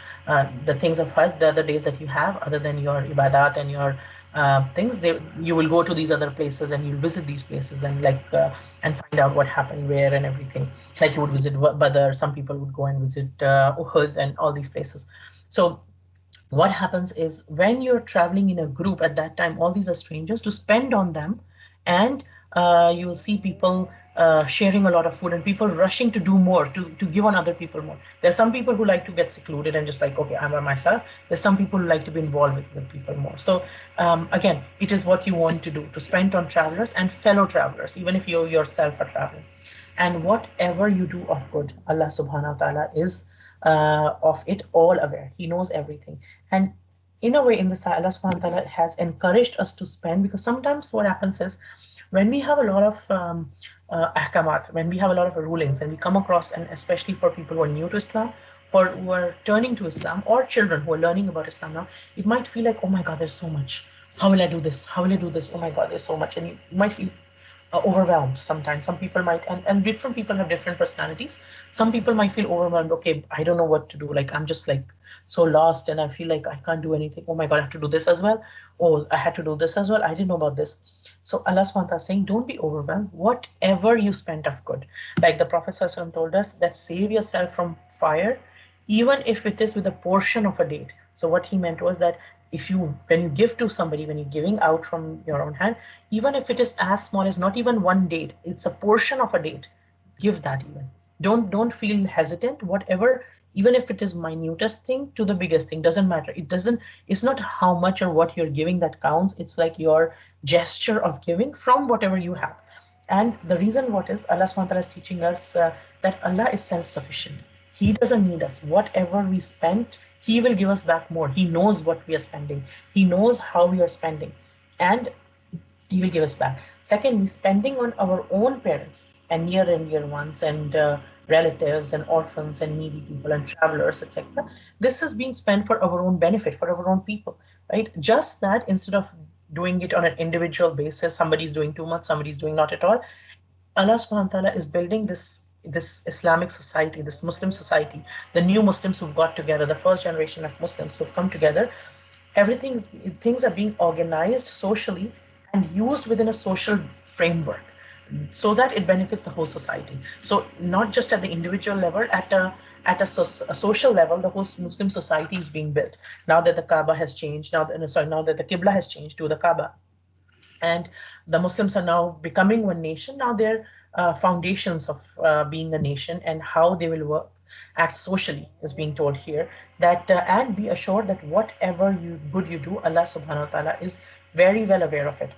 S1: the things of Hajj, the other days that you have, other than your ibadat and your things, you will go to these other places and you'll visit these places and and find out what happened where and everything. Like you would visit Badr, some people would go and visit Uhud and all these places. So what happens is when you're traveling in a group at that time, all these are strangers to spend on them, and you will see people sharing a lot of food and people rushing to do more, to give on other people more. There's some people who like to get secluded and just like, okay, I'm by myself. There's some people who like to be involved with people more. So again, it is what you want to do, to spend on travelers and fellow travelers, even if you yourself are traveling. And whatever you do of good, Allah subhanahu wa ta'ala is of it all aware. He knows everything. And in a way, in this, Allah subhanahu wa ta'ala has encouraged us to spend, because sometimes what happens is when we have a lot of ahkamat, when we have a lot of rulings and we come across, and especially for people who are new to Islam or who are turning to Islam, or children who are learning about Islam now, it might feel like, oh my God, there's so much. How will I do this? How will I do this? Oh my God, there's so much. And you might feel overwhelmed sometimes. Some people might, and different people have different personalities. Some people might feel overwhelmed. Okay, I don't know what to do. Like, I'm just like so lost and I feel like I can't do anything. Oh my God, I have to do this as well. Oh, I had to do this as well. I didn't know about this. So Allah subhanahu wa ta'ala is saying, don't be overwhelmed. Whatever you spend of good. Like the Prophet ﷺ told us that save yourself from fire, even if it is with a portion of a date. So what he meant was that if you, when you give to somebody, when you're giving out from your own hand, even if it is as small as not even one date, it's a portion of a date, give that even. Don't feel hesitant. Whatever, even if it is minutest thing to the biggest thing, doesn't matter. It's not how much or what you're giving that counts. It's like your gesture of giving from whatever you have. And the reason what is Allah SWT is teaching us that Allah is self-sufficient. He doesn't need us. Whatever we spent, He will give us back more. He knows what we are spending. He knows how we are spending. And He will give us back. Secondly, spending on our own parents and near and dear ones and relatives and orphans and needy people and travelers, etc. This is being spent for our own benefit, for our own people, right? Just that instead of doing it on an individual basis, somebody's doing too much, somebody's doing not at all. Allah subhanahu wa ta'ala is building this Islamic society, this Muslim society, the new Muslims who've got together, the first generation of Muslims who've come together. Everything, things are being organized socially and used within a social framework so that it benefits the whole society. So not just at the individual level, a social level, the whole Muslim society is being built. Now that the Kaaba has changed, now that the Qibla has changed to the Kaaba, and the Muslims are now becoming one nation. Now their foundations of being a nation and how they will work, act socially is being told here. That and be assured that whatever good you do, Allah Subhanahu wa Taala is very well aware of it.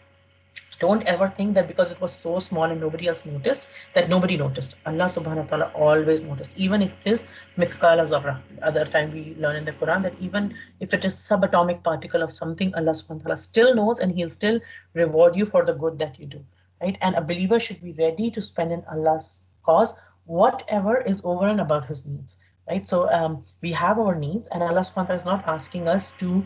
S1: Don't ever think that because it was so small and nobody else noticed, that nobody noticed. Allah subhanahu wa ta'ala always noticed. Even if it is mithqala zarrah. Other time we learn in the Quran that even if it is subatomic particle of something, Allah subhanahu wa ta'ala still knows and He'll still reward you for the good that you do. Right? And a believer should be ready to spend in Allah's cause whatever is over and above his needs. Right? So we have our needs, and Allah subhanahu wa ta'ala is not asking us to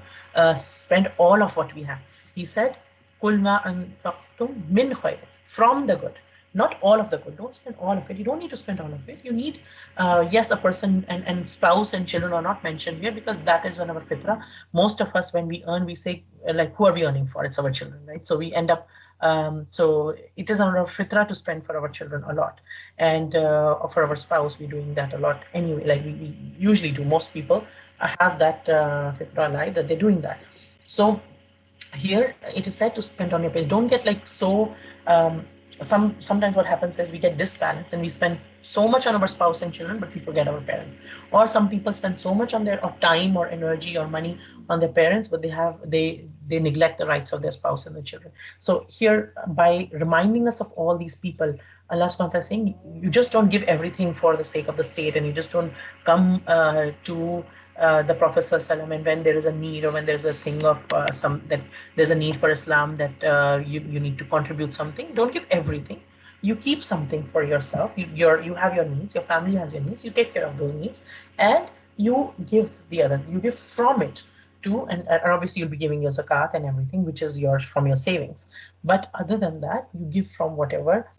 S1: spend all of what we have. He said, قُلْ مَا أَنفَقْتُم مِّنْ خَيْرٍ, from the good, not all of the good. Don't spend all of it. You don't need to spend all of it. You need, yes, a person and spouse and children are not mentioned here because that is on our fitrah. Most of us, when we earn, we say, like, who are we earning for? It's our children, right? So we end up, so it is on our fitrah to spend for our children a lot. And for our spouse, we're doing that a lot anyway, like we usually do. Most people have that fitrah alive that they're doing that. So here it is said to spend on your parents. Don't get like so sometimes what happens is we get disbalanced and we spend so much on our spouse and children, but we forget our parents. Or some people spend so much on their time or energy or money on their parents, but they neglect the rights of their spouse and their children. So here, by reminding us of all these people Allah subhanahu wa ta'ala is saying you just don't give everything for the sake of the state, and you just don't come to the Prophet ﷺ, and when there is a need, or when there's a thing of some that there's a need for Islam, that you need to contribute something. Don't give everything. You keep something for yourself. You have your needs. Your family has your needs. You take care of those needs, and you give the other. You give from it too, and obviously you'll be giving your zakat and everything, which is yours from your savings. But other than that, you give from whatever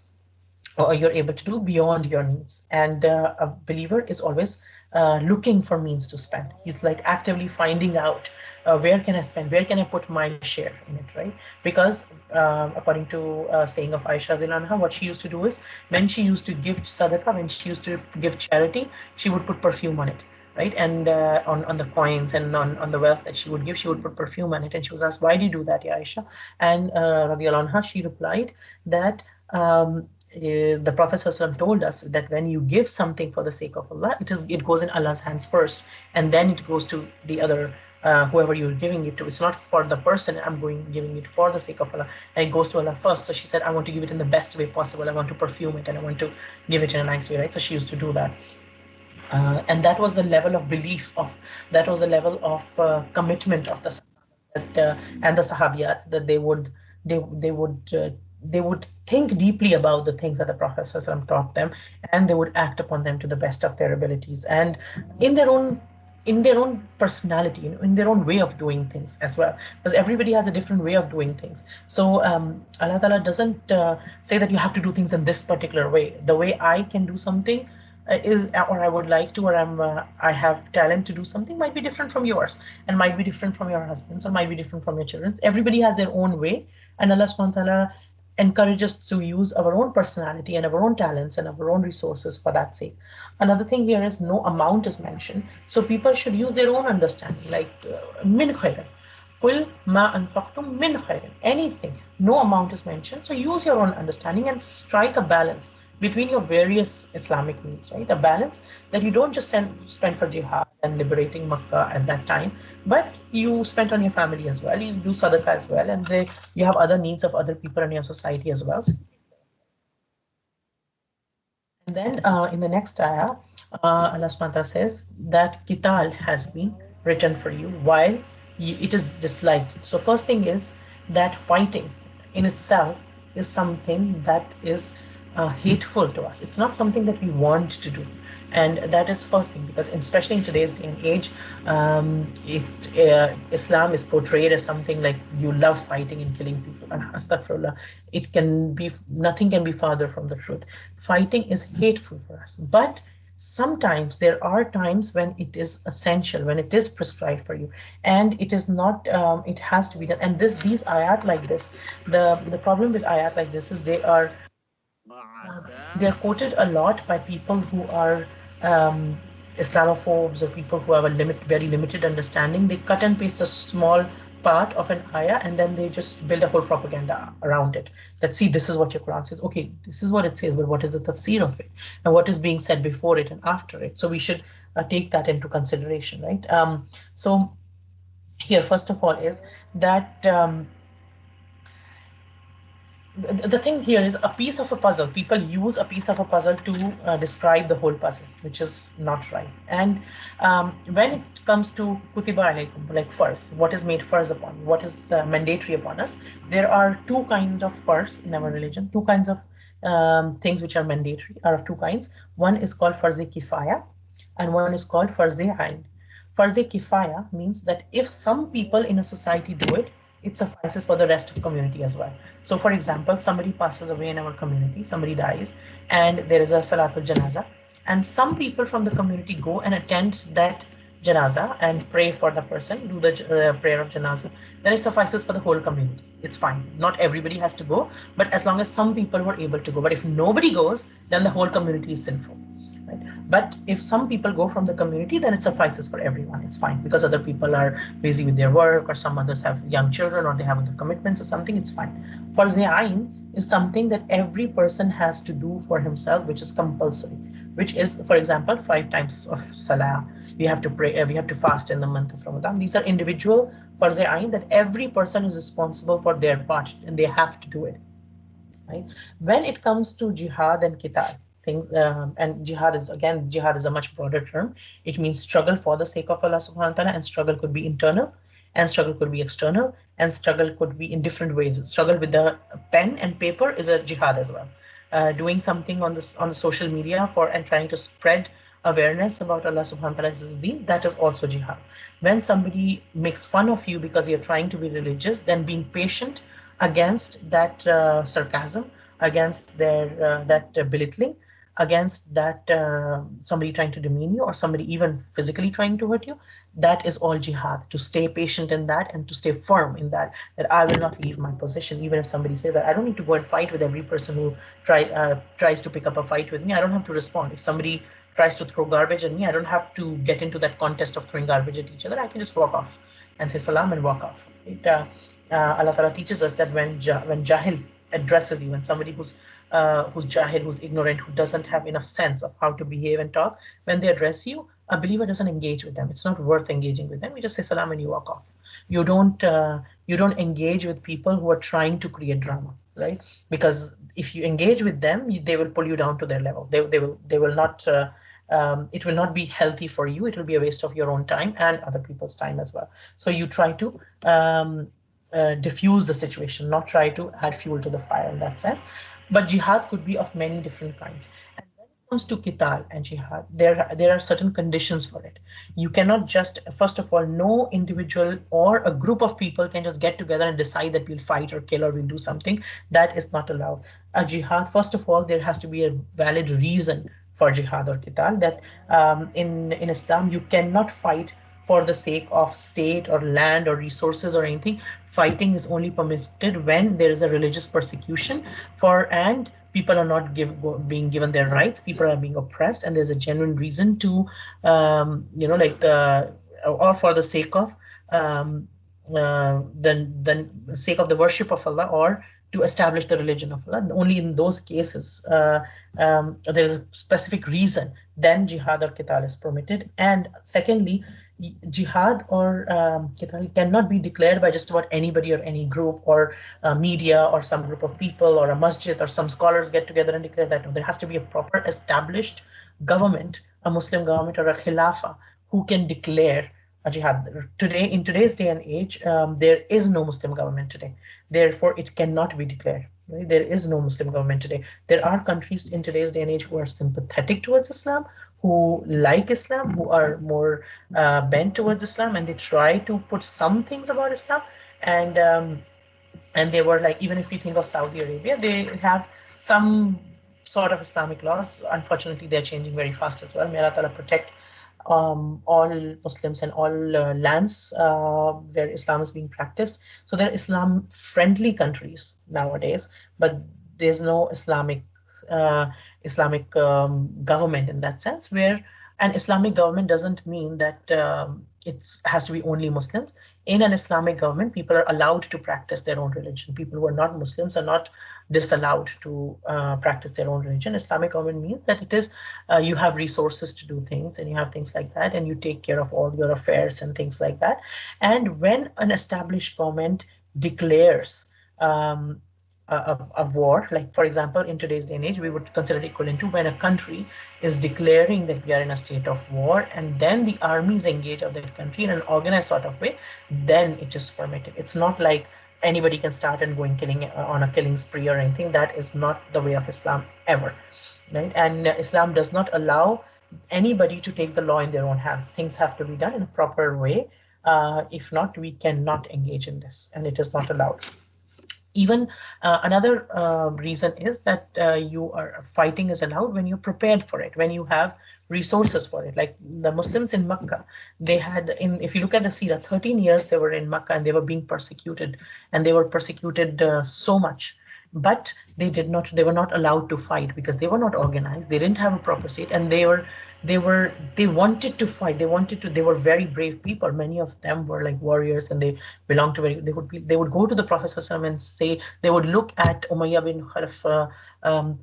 S1: or you're able to do beyond your needs. And a believer is always looking for means to spend. He's like actively finding out where can I spend, where can I put my share in it, right? Because according to saying of Aisha anha, what she used to do is when she used to give sadaqah, when she used to give charity, she would put perfume on it, right? And on the coins and on the wealth that she would give, she would put perfume on it. And she was asked, why do you do that, ya Aisha? And radiallahu anha, she replied that the Prophet ﷺ told us that when you give something for the sake of Allah, it goes in Allah's hands first, and then it goes to the other whoever you're giving it to. It's not for the person. I'm giving it for the sake of Allah, and it goes to Allah first. So she said, I want to give it in the best way possible. I want to perfume it, and I want to give it in a nice way, right? So she used to do that. And that was the level of belief of, that was the level of commitment of the that and the sahabiyat, that they would think deeply about the things that the Prophet ﷺ taught them, and they would act upon them to the best of their abilities, and in their own in their own personality, in their own way of doing things as well, because everybody has a different way of doing things. So Allah Ta'ala doesn't say that you have to do things in this particular way. The way I can do something is, or I would like to, or I have talent to do something, might be different from yours, and might be different from your husband's, or might be different from your children's. Everybody has their own way, and Allah subhanahu wa ta'ala encourages us to use our own personality and our own talents and our own resources for that sake. Another thing here is no amount is mentioned, so people should use their own understanding, like min khairan. Qul ma anfaqtum min khairin. Anything, no amount is mentioned. So use your own understanding and strike a balance between your various Islamic needs, right? A balance that you don't just spend for jihad and liberating Makkah at that time, but you spend on your family as well. You do sadaqah as well, and you have other needs of other people in your society as well. So, and then in the next ayah, Allah subhanahu wa ta'ala says that Kital has been written for you while it is disliked. So first thing is that fighting in itself is something that is hateful to us. It's not something that we want to do. And that is first thing, because especially in today's day and age, Islam is portrayed as something like you love fighting and killing people. And astaghfirullah, it can be, nothing can be farther from the truth. Fighting is hateful for us. But sometimes there are times when it is essential, when it is prescribed for you, and it is not, it has to be done. And these ayat like this, the problem with ayat like this is they're quoted a lot by people who are Islamophobes, or people who have a very limited understanding. They cut and paste a small part of an ayah, and then they just build a whole propaganda around it. That, see, this is what your Quran says. Okay, this is what it says, but what is the tafsir of it, and what is being said before it and after it? So we should take that into consideration, right? So here, first of all, is that. The thing here is a piece of a puzzle. People use a piece of a puzzle to describe the whole puzzle, which is not right. And when it comes to kutiba alaykum, like farz, what is made farz upon, what is mandatory upon us, there are two kinds of farz in our religion. Two kinds of things which are mandatory are of two kinds. One is called farz kifaya, and one is called farz ain. Farz kifaya means that if some people in a society do it, it suffices for the rest of the community as well. So for example, somebody passes away in our community, somebody dies, and there is a Salatul Janaza, and some people from the community go and attend that Janaza and pray for the person, do the prayer of Janaza, then it suffices for the whole community. It's fine. Not everybody has to go, but as long as some people were able to go. But if nobody goes, then the whole community is sinful. Right? But if some people go from the community, then it suffices for everyone. It's fine, because other people are busy with their work, or some others have young children, or they have other commitments or something. It's fine. Farz ain is something that every person has to do for himself, which is compulsory, which is, for example, 5 times of salah. We have to pray, we have to fast in the month of Ramadan. These are individual farz ain that every person is responsible for their part, and they have to do it. right? When it comes to jihad and qital, things, and jihad is a much broader term. It means struggle for the sake of Allah subhanahu wa ta'ala, and struggle could be internal, and struggle could be external, and struggle could be in different ways. Struggle with the pen and paper is a jihad as well. Doing something on this on the social media for and trying to spread awareness about Allah subhanahu wa ta'ala's deen, that is also jihad. When somebody makes fun of you because you're trying to be religious, then being patient against that sarcasm, against that belittling, against that somebody trying to demean you or somebody even physically trying to hurt you, that is all jihad. To stay patient in that and to stay firm in that, that I will not leave my position, even if somebody says that I don't need to go and fight with every person who tries to pick up a fight with me. I don't have to respond. If somebody tries to throw garbage at me, I don't have to get into that contest of throwing garbage at each other. I can just walk off and say salam and walk off. Allah Ta'ala teaches us that when jahil addresses you, when somebody who's jahil, who's ignorant, who doesn't have enough sense of how to behave and talk, when they address you, a believer doesn't engage with them. It's not worth engaging with them. You just say salam and you walk off. You don't engage with people who are trying to create drama, right? Because if you engage with them, they will pull you down to their level. They will not. It will not be healthy for you. It will be a waste of your own time and other people's time as well. So you try to diffuse the situation, not try to add fuel to the fire in that sense. But jihad could be of many different kinds. And when it comes to qital and jihad, there are certain conditions for it. You cannot just, first of all, no individual or a group of people can just get together and decide that we'll fight or kill or we'll do something. That is not allowed. A jihad, first of all, there has to be a valid reason for jihad or qital. That in Islam you cannot fight for the sake of state or land or resources or anything. Fighting is only permitted when there is a religious persecution for and people are not being given their rights. People are being oppressed, and there's a genuine reason to, like, or for the sake of the sake of the worship of Allah, or to establish the religion of Allah. Only in those cases there is a specific reason, then jihad or qital is permitted. And secondly, jihad or qital cannot be declared by just about anybody or any group or media or some group of people or a masjid or some scholars get together and declare that. No, there has to be a proper established government, a Muslim government or a khilafah, who can declare a jihad. Today, in today's day and age, there is no Muslim government today. Therefore, it cannot be declared. Right? There is no Muslim government today. There are countries in today's day and age who are sympathetic towards Islam, who like Islam, who are more bent towards Islam, and they try to put some things about Islam. And they were like, even if we think of Saudi Arabia, they have some sort of Islamic laws. Unfortunately, they're changing very fast as well. May Allah Ta'ala protect all Muslims and all lands where Islam is being practiced. So they're Islam-friendly countries nowadays, but there's no Islamic government in that sense. Where an Islamic government doesn't mean that it has to be only Muslims. In an Islamic government, people are allowed to practice their own religion. People who are not Muslims are not disallowed to practice their own religion. Islamic government means that it is you have resources to do things, and you have things like that, and you take care of all your affairs and things like that. And when an established government declares a war, like for example, in today's day and age, we would consider it equivalent to when a country is declaring that we are in a state of war, and then the armies engage of that country in an organized sort of way, then it is permitted. It's not like anybody can start and go and killing on a killing spree or anything. That is not the way of Islam ever, right? And Islam does not allow anybody to take the law in their own hands. Things have to be done in a proper way. If not, we cannot engage in this, and it is not allowed. Even another reason is that you are fighting is allowed when you're prepared for it, when you have resources for it. Like the Muslims in Makkah, they had, if you look at the Seerah, 13 years they were in Makkah and they were being persecuted, and they were persecuted so much. But they were not allowed to fight because they were not organized. They didn't have a proper state, and they wanted to fight. They were very brave people. Many of them were like warriors, and they belonged to they would go to the Prophet ﷺ and say, they would look at Umayyah bin Khalaf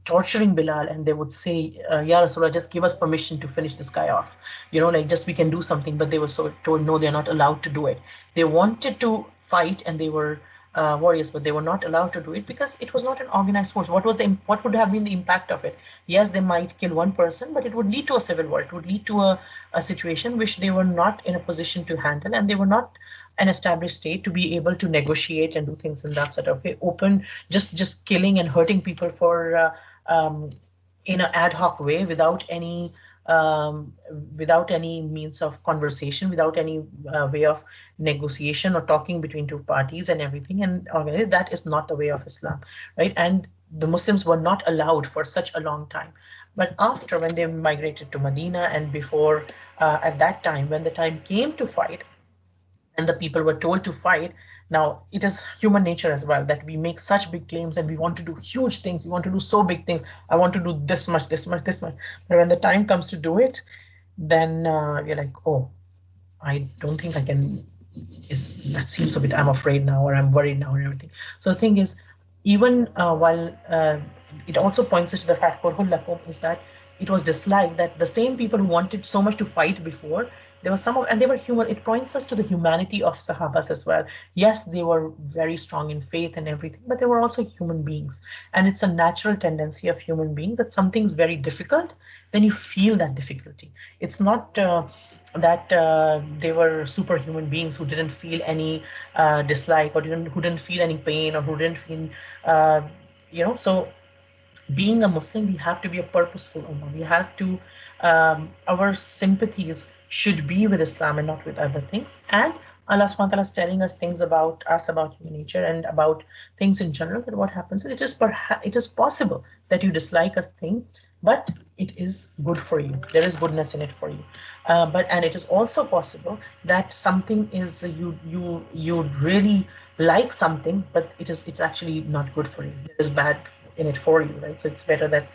S1: torturing Bilal, and they would say, Ya Rasulullah, just give us permission to finish this guy off. Like just we can do something. But they were so told, no, they're not allowed to do it. They wanted to fight, and they were warriors, but they were not allowed to do it because it was not an organized force. What would have been the impact of it? Yes, they might kill one person, but it would lead to a civil war. It would lead to a situation which they were not in a position to handle, and they were not an established state to be able to negotiate and do things in that sort of way. Open, just killing and hurting people for in an ad hoc way um, without any means of conversation, without any way of negotiation or talking between two parties and everything. And that is not the way of Islam, right? And the Muslims were not allowed for such a long time. But after, when they migrated to Medina, and before, at that time, when the time came to fight, and the people were told to fight. Now, it is human nature as well that we make such big claims and we want to do huge things. We want to do so big things. I want to do this much, this much, this much. But when the time comes to do it, then you're like, oh, I don't think I can. That seems a bit. I'm afraid now, or I'm worried now, and everything. So the thing is, even while it also points us to the fact is that it was disliked that the same people who wanted so much to fight before, there was some of, and they were human. It points us to the humanity of Sahabas as well. Yes, they were very strong in faith and everything, but they were also human beings, and it's a natural tendency of human beings that something's very difficult, then you feel that difficulty. It's not that they were superhuman beings who didn't feel any dislike, or who didn't feel any pain, or who didn't feel, uh, so being a Muslim, we have to be a purposeful ummah. We have to, our sympathies should be with Islam and not with other things. And Allah subhanahu wa ta'ala is telling us things about us, about human nature, and about things in general. That what happens is it is possible that you dislike a thing, but it is good for you. There is goodness in it for you. And it is also possible that something is you really like something, but it's actually not good for you. There is bad in it for you, right? So it's better that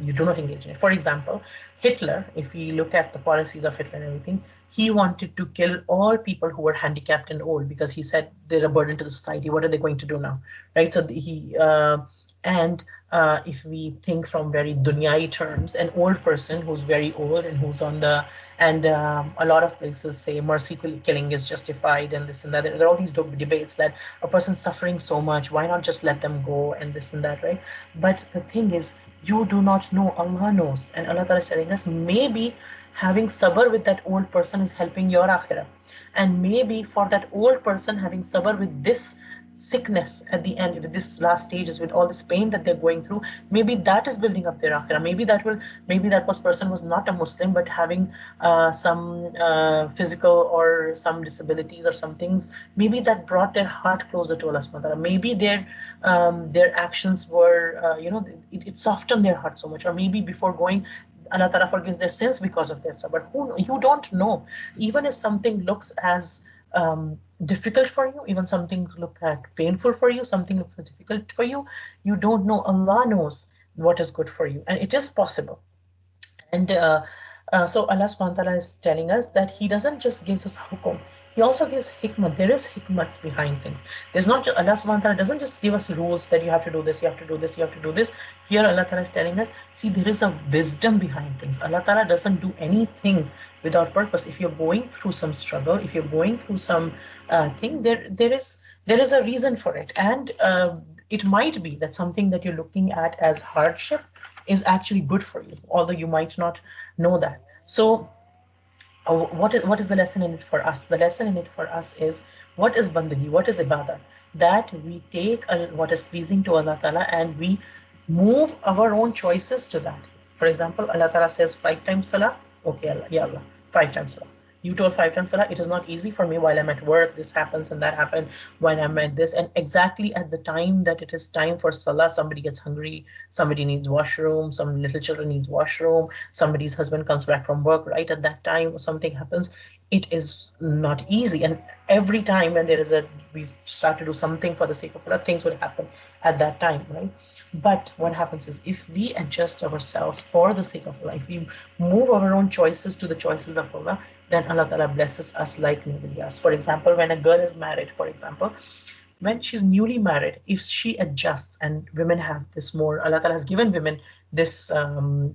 S1: you do not engage in it. For example, Hitler, if we look at the policies of Hitler and everything, he wanted to kill all people who were handicapped and old because he said they're a burden to the society. What are they going to do now, right? So and if we think from very dunyai terms, an old person who's very old and who's on the, and a lot of places say mercy killing is justified and this and that. There are all these debates that a person suffering so much, why not just let them go and this and that, right? But the thing is, you do not know. Allah knows. And Allah Ta'ala is telling us, maybe having sabr with that old person is helping your akhirah. And maybe for that old person having sabr with this sickness at the end, with this last stages, with all this pain that they're going through, maybe that is building up their akhirah. Maybe that person was not a Muslim, but having some physical or some disabilities or some things, maybe that brought their heart closer to Allah subhanahu wa ta'ala. Maybe their actions were, it softened their heart so much. Or maybe before going, Allah Ta'ala forgives their sins because of their sabr. You don't know. Even if something looks as difficult for you, even something look at painful for you, something looks difficult for you, you don't know. Allah knows what is good for you, and it is possible. And so Allah subhanahu wa ta'ala is telling us that He doesn't just gives us hukum, He also gives hikmah. There is hikmah behind things. There's not just, Allah subhanahu wa ta'ala doesn't just give us rules that you have to do this, you have to do this, you have to do this. Here Allah ta'ala is telling us, see, there is a wisdom behind things. Allah ta'ala doesn't do anything without purpose. If you're going through some struggle, if you're going through some thing, there is a reason for it. And it might be that something that you're looking at as hardship is actually good for you, although you might not know that. So what is the lesson in it for us? The lesson in it for us is, what is bandagi, what is ibadah? That we take what is pleasing to Allah Ta'ala and we move our own choices to that. For example, Allah Ta'ala says 5 times salah. Okay, Allah, ya Allah, 5 times salah. You told 5 times salah. It is not easy for me while I'm at work. This happens and that happened when I'm at this. And exactly at the time that it is time for salah, somebody gets hungry, somebody needs washroom, some little children needs washroom, somebody's husband comes back from work right at that time, or something happens. It is not easy. And every time when we start to do something for the sake of Allah, things will happen at that time, right? But what happens is, if we adjust ourselves for the sake of Allah, if we move our own choices to the choices of Allah, then Allah Ta'ala blesses us like nobody else. For example, when a girl is married, for example, when she's newly married, if she adjusts, and women have this more, Allah Ta'ala has given women this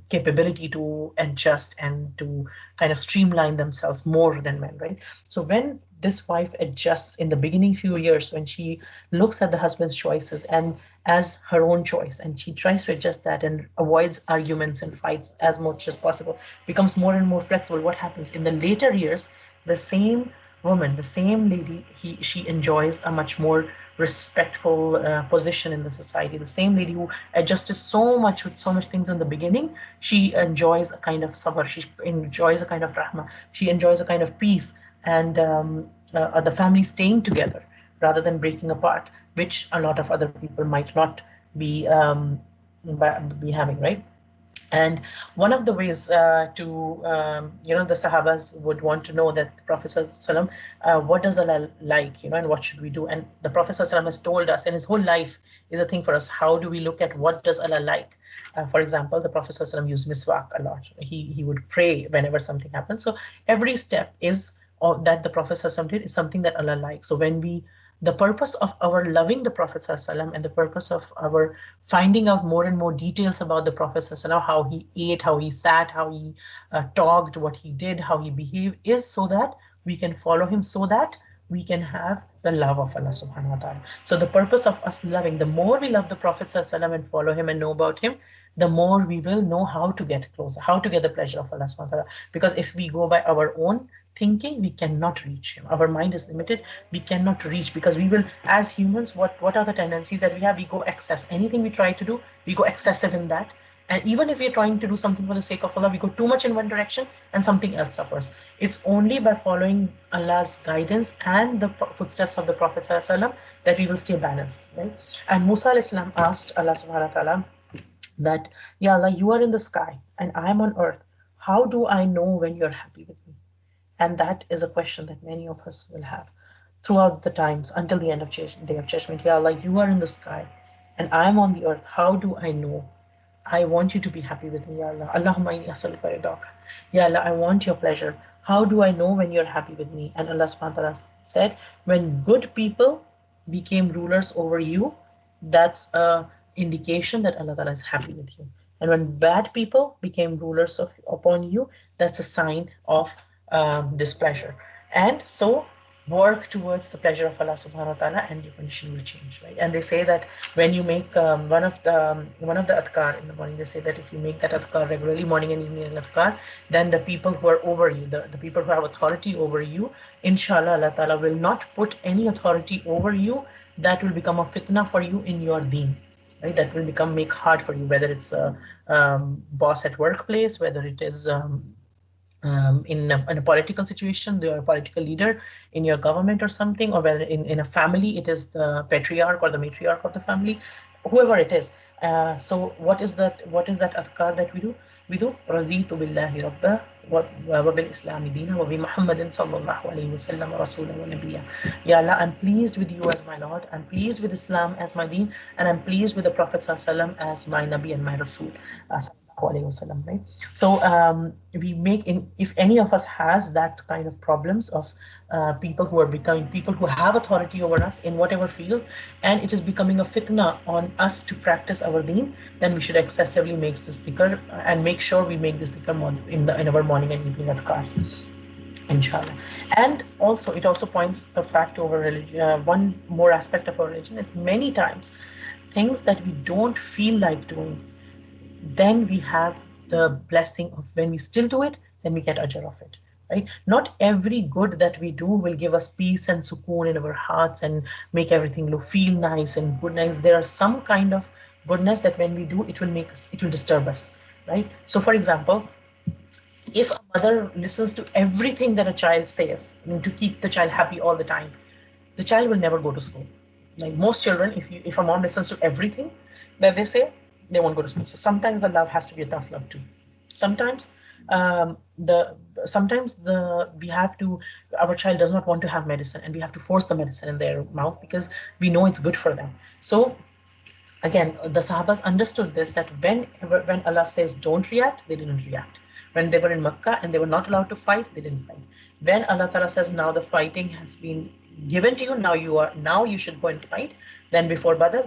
S1: capability to adjust and to kind of streamline themselves more than men, right? So when this wife adjusts in the beginning few years, when she looks at the husband's choices and as her own choice, and she tries to adjust that and avoids arguments and fights as much as possible, becomes more and more flexible, what happens in the later years? The same woman, the same lady, she enjoys a much more respectful position in the society. The same lady who adjusted so much with so much things in the beginning, she enjoys a kind of sabr, she enjoys a kind of rahma, she enjoys a kind of peace, and the family staying together rather than breaking apart, which a lot of other people might not be be having, right? And one of the ways to, the Sahabas would want to know that the Prophet ﷺ, what does Allah like, and what should we do? And the Prophet ﷺ has told us, and his whole life is a thing for us. How do we look at what does Allah like? For example, the Prophet ﷺ used miswak a lot. He would pray whenever something happens. So every step is that the Prophet ﷺ did is something that Allah likes. So when we the purpose of our loving the Prophet ﷺ and the purpose of our finding out more and more details about the Prophet ﷺ, how he ate, how he sat, how he talked, what he did, how he behaved, is so that we can follow him, so that we can have the love of Allah subhanahu wa ta'ala. So the purpose of us loving, the more we love the Prophet ﷺ and follow him and know about him, the more we will know how to get closer, how to get the pleasure of Allah subhanahu wa ta'ala. Because if we go by our own thinking, we cannot reach him. Our mind is limited. We cannot reach, because we will, as humans, what are the tendencies that we have? We go excess. Anything we try to do, we go excessive in that. And even if we're trying to do something for the sake of Allah, we go too much in one direction and something else suffers. It's only by following Allah's guidance and the footsteps of the Prophet ﷺ that we will stay balanced, right? And Musa alayhi salam asked Allah subhanahu wa ta'ala that, Ya Allah, you are in the sky and I am on earth. How do I know when you're happy with me? And that is a question that many of us will have throughout the times until the end of day of judgment. Ya Allah, you are in the sky and I am on the earth. How do I know? I want you to be happy with me, Ya Allah. Allahumma inni as'aluka ridaka. Ya Allah, I want your pleasure. How do I know when you're happy with me? And Allah subhanahu wa ta'ala said, when good people became rulers over you, that's a indication that Allah Ta'ala is happy with you. And when bad people became rulers upon you, that's a sign of displeasure. And so work towards the pleasure of Allah subhanahu wa ta'ala and your condition will change, right? And they say that when you make one of the adhkar in the morning, they say that if you make that adhkar regularly, morning and evening adhkar, then the people who are over you, the people who have authority over you, inshallah, Allah ta'ala will not put any authority over you that will become a fitna for you in your deen, right? That will make hard for you, whether it's a boss at workplace, whether it is in a political situation, the political leader in your government or something, or whether in a family, it is the patriarch or the matriarch of the family, whoever it is. So what is that adhkar that we do? We do Raditu billahi rabba wa bil islami dina wa bi Muhammadin sallallahu alayhi wa sallam rasulan wa nabiyya. Ya Allah, I'm pleased with you as my Lord, I'm pleased with Islam as my deen, and I'm pleased with the Prophet sallallahu alayhi wa sallam as my Nabi and my Rasul. Right? So we make in if any of us has that kind of problems of people who are becoming people who have authority over us in whatever field, and it is becoming a fitna on us to practice our deen, then we should excessively make this dhikr and make sure we make this dhikr in our morning and evening adhkars, inshallah. And also it also points the fact over religion. One more aspect of our religion is many times things that we don't feel like doing, then we have the blessing of when we still do it, then we get ajr of it, right? Not every good that we do will give us peace and sukoon in our hearts and make everything look feel nice and good nice. There are some kind of goodness that when we do, it will disturb us, right? So for example, if a mother listens to everything that a child says, to keep the child happy all the time, the child will never go to school. Like most children, if a mom listens to everything that they say, they won't go to school. So sometimes the love has to be a tough love too. Sometimes the we have to our child does not want to have medicine, and we have to force the medicine in their mouth because we know it's good for them. So again, the Sahabas understood this, that when Allah says don't react, they didn't react. When they were in Makkah and they were not allowed to fight, they didn't fight. When Allah Ta'ala says now the fighting has been given to you, now you should go and fight. Then before Badr,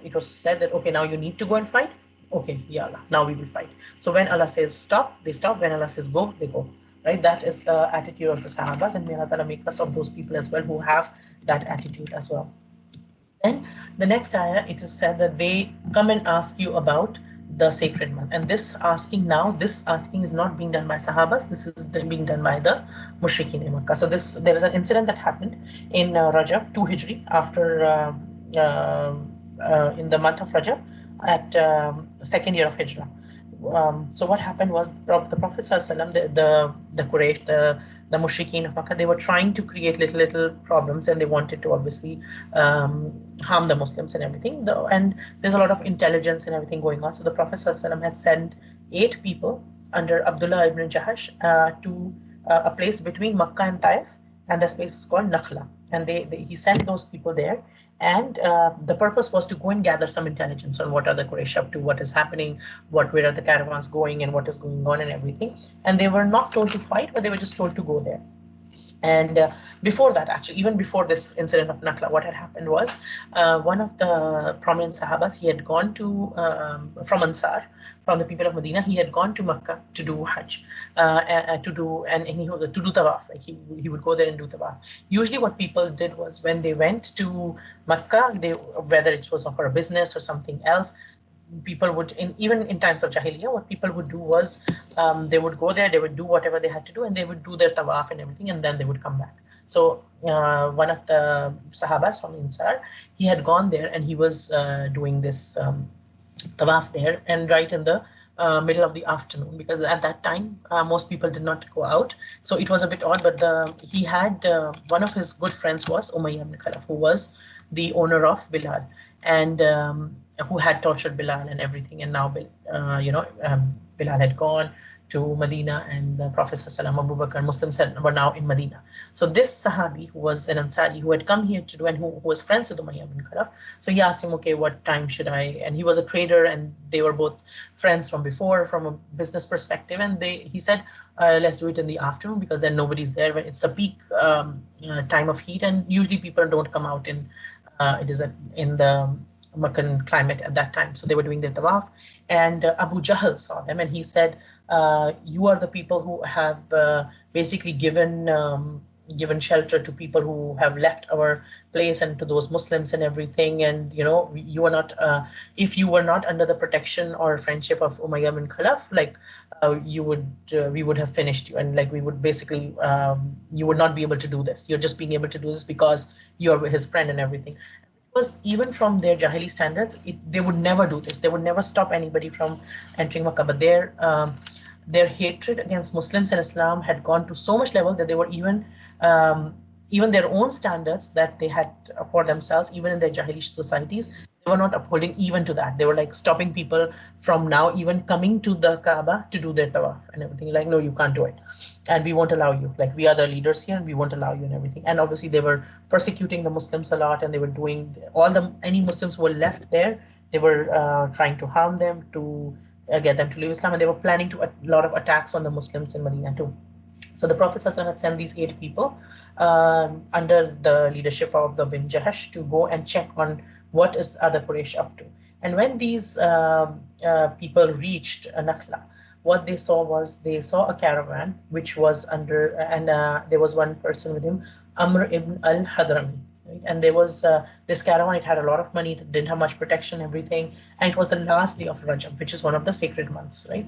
S1: it was said that okay, now you need to go and fight. Okay, yeah, Allah, now we will fight. So when Allah says stop, they stop. When Allah says go, they go. Right? That is the attitude of the Sahabas, and may Allah Ta'ala make us of those people as well who have that attitude as well. Then the next ayah, it is said that they come and ask you about the sacred month. And this asking is not being done by Sahabas. This is being done by the Mushrikeen in Makkah. So there is an incident that happened in Rajab 2 Hijri after in the month of Rajab at the second year of Hijrah. So what happened was the Prophet ﷺ, the Quraysh, the Mushrikeen of Makkah, they were trying to create little problems, and they wanted to obviously harm the Muslims and everything. And there's a lot of intelligence and everything going on. So the Prophet ﷺ had sent 8 people under Abdullah ibn Jahash to a place between Makkah and Taif, and this place is called Nakhla. And he sent those people there, and the purpose was to go and gather some intelligence on what are the Quraysh up to, what is happening, where are the caravans going, and what is going on and everything. And they were not told to fight, but they were just told to go there. And before that, actually, even before this incident of Nakla, what had happened was one of the prominent Sahabas, he had gone to, from Ansar, from the people of Medina, he had gone to Makkah to do Hajj, to do Tawaf. Like he would go there and do Tawaf. Usually what people did was when they went to Makkah, whether it was for a business or something else, people would, even in times of Jahiliyyah, what people would do was they would go there, they would do whatever they had to do, and they would do their tawaf and everything, and then they would come back. So one of the Sahabas from Ansar, he had gone there, and he was doing this tawaf there, and right in the middle of the afternoon, because at that time most people did not go out, so it was a bit odd. But he had one of his good friends was Umayyah ibn Khalaf, who was the owner of Bilal, and who had tortured Bilal and everything. And now Bilal had gone to Medina, and the Prophet ﷺ, Abu Bakr, Muslims were now in Medina. So this Sahabi, who was an Ansari, who had come here to do, and who was friends with Umayyah bin Khalaf, so he asked him, okay, what time should I? And he was a trader, and they were both friends from before, from a business perspective. And he said, let's do it in the afternoon, because then nobody's there when it's a peak time of heat, and usually people don't come out in the Meccan climate at that time. So they were doing their tawaf, and Abu Jahl saw them, and he said, you are the people who have basically given shelter to people who have left our place, and to those Muslims and everything. And you are not, if you were not under the protection or friendship of Umayyah bin Khalaf, like we would have finished you, and like we would basically, you would not be able to do this. You're just being able to do this because you're his friend and everything. Because even from their Jahili standards, they would never do this. They would never stop anybody from entering Makkah. But their hatred against Muslims and Islam had gone to so much level that they were even their own standards that they had for themselves, even in their Jahili societies, they were not upholding even to that. They were like stopping people from now even coming to the Kaaba to do their tawaf and everything. Like, no, you can't do it, and we won't allow you. Like, we are the leaders here, and we won't allow you and everything. And obviously, they were persecuting the Muslims a lot, and they were doing any Muslims who were left there. They were trying to harm them, to get them to leave Islam, and they were planning a lot of attacks on the Muslims in Medina too. So the Prophet ﷺ had sent these 8 people under the leadership of the bin Jahash to go and check on what is other Quraysh up to. And when these people reached Nakhla, what they saw a caravan which was under, and there was one person with him, Amr ibn al-Hadrami. Right? And there was this caravan, it had a lot of money, it didn't have much protection, everything. And it was the last day of Rajab, which is one of the sacred months, right?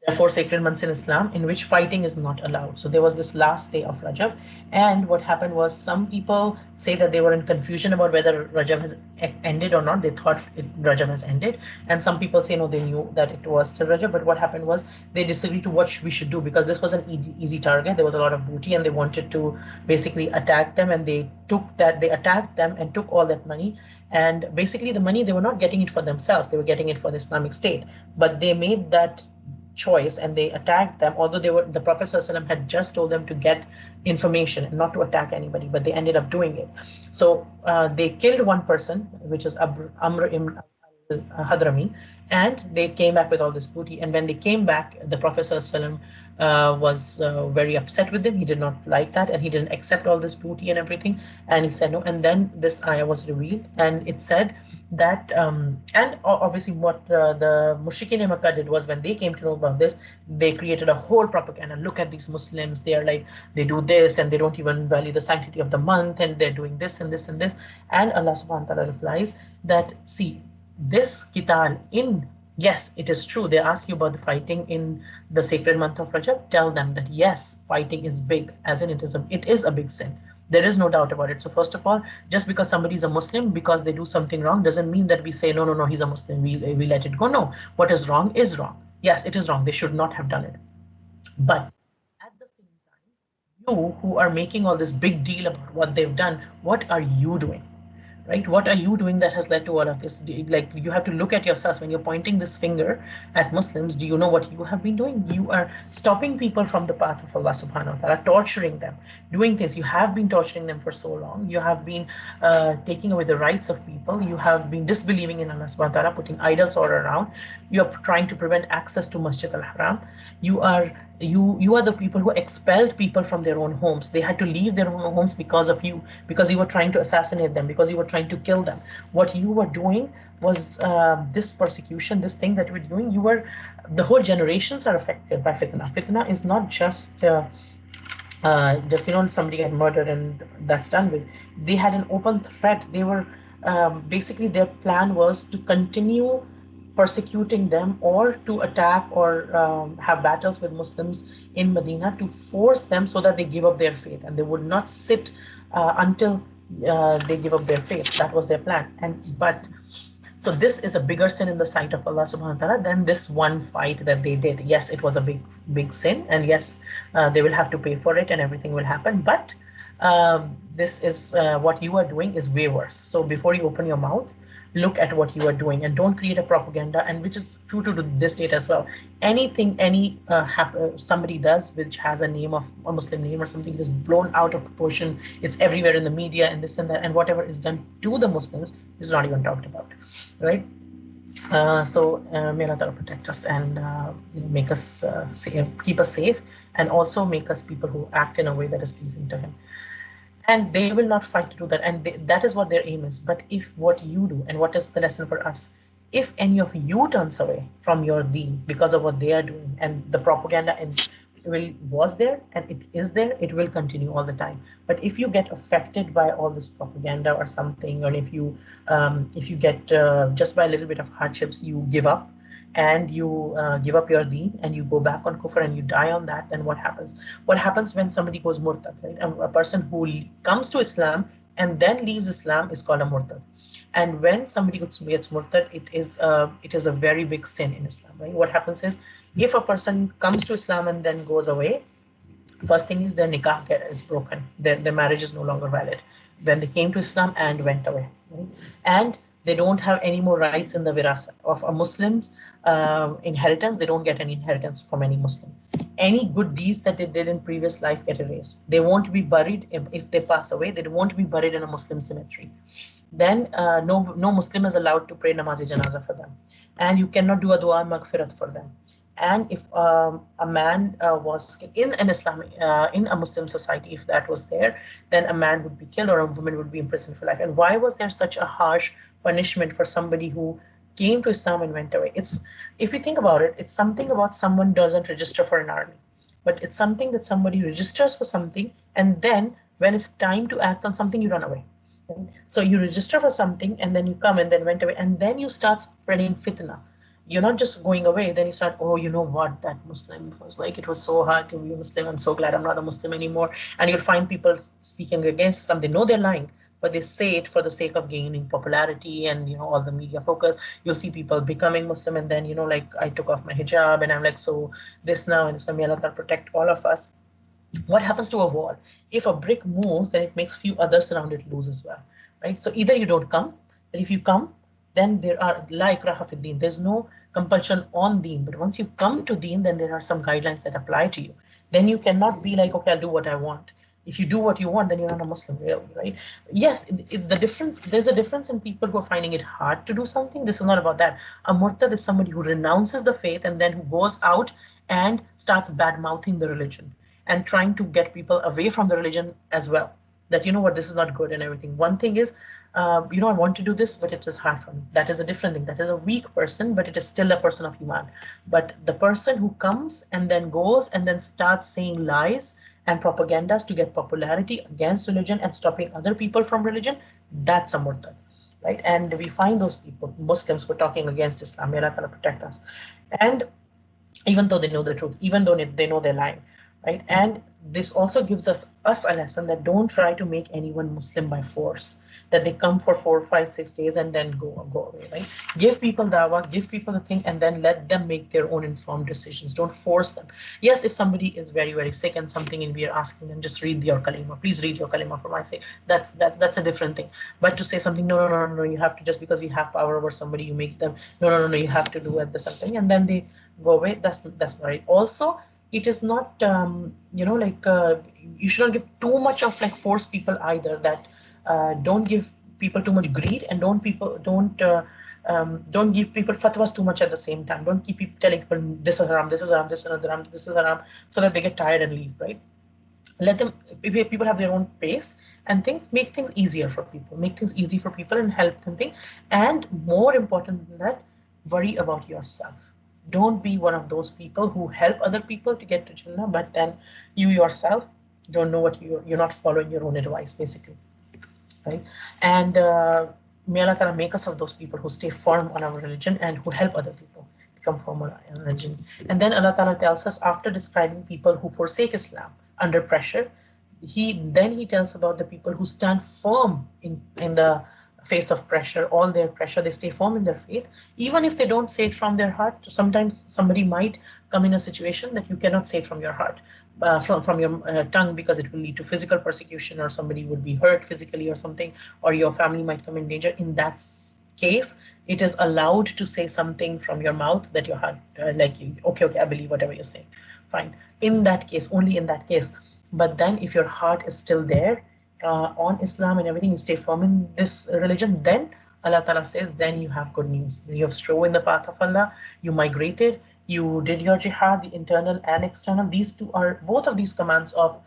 S1: There are 4 sacred months in Islam in which fighting is not allowed. So there was this last day of Rajab, and what happened was some people say that they were in confusion about whether Rajab has ended or not. They thought Rajab has ended, and some people say no, they knew that it was still Rajab. But what happened was they disagreed to what we should do, because this was an easy target. There was a lot of booty, and they wanted to basically attack them, and they attacked them and took all that money. And basically the money, they were not getting it for themselves, they were getting it for the Islamic State. But they made that choice and they attacked them, although the Prophet ﷺ had just told them to get information and not to attack anybody, but they ended up doing it. So they killed one person, which is Amr ibn al-Hadrami, and they came back with all this booty. And when they came back, the Prophet ﷺ was very upset with them. He did not like that, and he didn't accept all this booty and everything, and he said no. And then this ayah was revealed, and it said that and obviously what the Mushrikeen in Makkah did was when they came to know about this, they created a whole propaganda. Look at these Muslims, they are like, they do this and they don't even value the sanctity of the month, and they're doing this and this and this. And Allah subhanahu wa ta'ala replies that, see, this qital in, yes, it is true, they ask you about the fighting in the sacred month of Rajab, tell them that yes, fighting is big, as in it is a big sin. There is no doubt about it. So first of all, just because somebody is a Muslim, because they do something wrong, doesn't mean that we say, no, no, no, he's a Muslim, we let it go. No, what is wrong is wrong. Yes, it is wrong. They should not have done it. But at the same time, you who are making all this big deal about what they've done, what are you doing? Right? What are you doing that has led to all of this? Like, you have to look at yourselves when you're pointing this finger at Muslims. Do you know what you have been doing? You are stopping people from the path of Allah subhanahu wa ta'ala, torturing them, doing things. You have been torturing them for so long. You have been taking away the rights of people. You have been disbelieving in Allah subhanahu wa ta'ala, putting idols all around. You are trying to prevent access to Masjid al-Haram. You are the people who expelled people from their own homes. They had to leave their own homes because of you, because you were trying to assassinate them, because you were trying to kill them. What you were doing was this persecution, this thing that you were doing. The whole generations are affected by fitna. Fitna is not just somebody get murdered and that's done with. They had an open threat. They were basically, their plan was to continue persecuting them, or to attack or have battles with Muslims in Medina, to force them so that they give up their faith, and they would not sit until they give up their faith. That was their plan. So this is a bigger sin in the sight of Allah subhanahu wa ta'ala than this one fight that they did. Yes, it was a big sin, and yes, they will have to pay for it and everything will happen. But this is what you are doing is way worse. So before you open your mouth, look at what you are doing and don't create a propaganda, and which is true to this date as well. Anything somebody does which has a name of a Muslim name or something is blown out of proportion. It's everywhere in the media and this and that, and whatever is done to the Muslims is not even talked about, right? So may Allah protect us and make us keep us safe, and also make us people who act in a way that is pleasing to Him. And they will not fight to do that, and that is what their aim is. But if what you do, and what is the lesson for us, if any of you turns away from your deen because of what they are doing, and the propaganda and was there and it is there, it will continue all the time. But if you get affected by all this propaganda or something, or if you get just by a little bit of hardships, you give up, and you give up your deen and you go back on kufr and you die on that, then what happens? What happens when somebody goes murtad, right? A person who comes to Islam and then leaves Islam is called a murtad. And when somebody gets murtad, it is a very big sin in Islam, right? What happens is, if a person comes to Islam and then goes away, first thing is their nikah is broken. Their marriage is no longer valid when they came to Islam and went away, right? And they don't have any more rights in the virasa of a Muslim's inheritance. They don't get any inheritance from any Muslim. Any good deeds that they did in previous life get erased. They won't be buried if they pass away. They won't be buried in a Muslim cemetery. Then no Muslim is allowed to pray namazi janaza for them, and you cannot do a dua maghfirat for them. And if a man was in an Islamic, in a Muslim society, if that was there, then a man would be killed or a woman would be imprisoned for life. And why was there such a harsh punishment for somebody who came to Islam and went away? If you think about it, it's something about someone doesn't register for an army, but it's something that somebody registers for something, and then when it's time to act on something, you run away. So you register for something, and then you come and then went away, and then you start spreading fitna. You're not just going away, then you start, oh, you know what, that Muslim was like, it was so hard to be a Muslim, I'm so glad I'm not a Muslim anymore. And you'll find people speaking against them. They know they're lying, but they say it for the sake of gaining popularity and all the media focus. You'll see people becoming Muslim, and then like, I took off my hijab and I'm like, so this now, and May Allah protect all of us. What happens to a wall? If a brick moves, then it makes few others around it lose as well, right? So either you don't come, but if you come, then there are la ikraha fi deen. There's no compulsion on deen. But once you come to deen, then there are some guidelines that apply to you. Then you cannot be like, okay, I'll do what I want. If you do what you want, then you're not a Muslim, really, right? Yes, there's a difference in people who are finding it hard to do something. This is not about that. A murtad is somebody who renounces the faith and then who goes out and starts bad-mouthing the religion and trying to get people away from the religion as well. That, this is not good and everything. One thing is, I want to do this, but it is hard for me. That is a different thing. That is a weak person, but it is still a person of Iman. But the person who comes and then goes and then starts saying lies and propagandas to get popularity against religion and stopping other people from religion, that's a murtad, right? And we find those people, Muslims who are talking against Islam. May Allah protect us. And even though they know the truth, even though they know they're lying, right? And this also gives us a lesson that don't try to make anyone Muslim by force, that they come for 4, 5, 6 days and then go away, right? Give people dawah, give people the thing, and then let them make their own informed decisions. Don't force them. Yes, if somebody is very, very sick and something, and we are asking them, just read your kalima, please read your kalima for my sake, that's a different thing. But to say something, no, no, no, no, you have to, just because we have power over somebody, you make them, no, no, no, no, you have to do it, the something, and then they go away. That's not right. Also, it is not like you should not give too much of like force people either. That don't give people too much greed, and don't give people fatwas too much at the same time. Don't keep people telling people this is haram, this is haram, this is haram, this is haram, so that they get tired and leave, right? Let them, if people have their own pace and things, make things easier for people, make things easy for people and help them think. And more important than that, worry about yourself. Don't be one of those people who help other people to get to Jannah, but then you yourself don't know what you're not following your own advice, basically, right? And may Allah Ta'ala make us of those people who stay firm on our religion and who help other people become firm on our religion. And then Allah Ta'ala tells us, after describing people who forsake Islam under pressure, he tells about the people who stand firm in the face of pressure, all their pressure, they stay firm in their faith, even if they don't say it from their heart. Sometimes somebody might come in a situation that you cannot say it from your heart, from your tongue, because it will lead to physical persecution, or somebody would be hurt physically or something, or your family might come in danger. In that case, it is allowed to say something from your mouth that your heart, okay, I believe whatever you're saying, fine. In that case, only in that case. But then if your heart is still there on Islam and everything, you stay firm in this religion, then Allah Ta'ala says, then you have good news. You have strove in the path of Allah, you migrated, you did your jihad, the internal and external. These two are, both of these commands of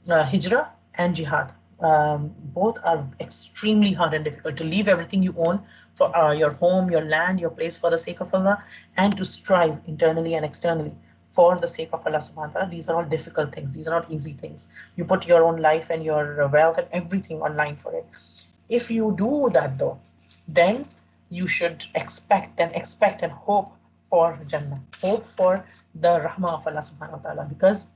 S1: hijrah and jihad, both are extremely hard and difficult. To leave everything you own for your home, your land, your place, for the sake of Allah, and to strive internally and externally for the sake of Allah subhanahu wa ta'ala. These are all difficult things. These are not easy things. You put your own life and your wealth and everything online for it. If you do that though, then you should expect and hope for Jannah, hope for the rahmah of Allah subhanahu wa ta'ala, because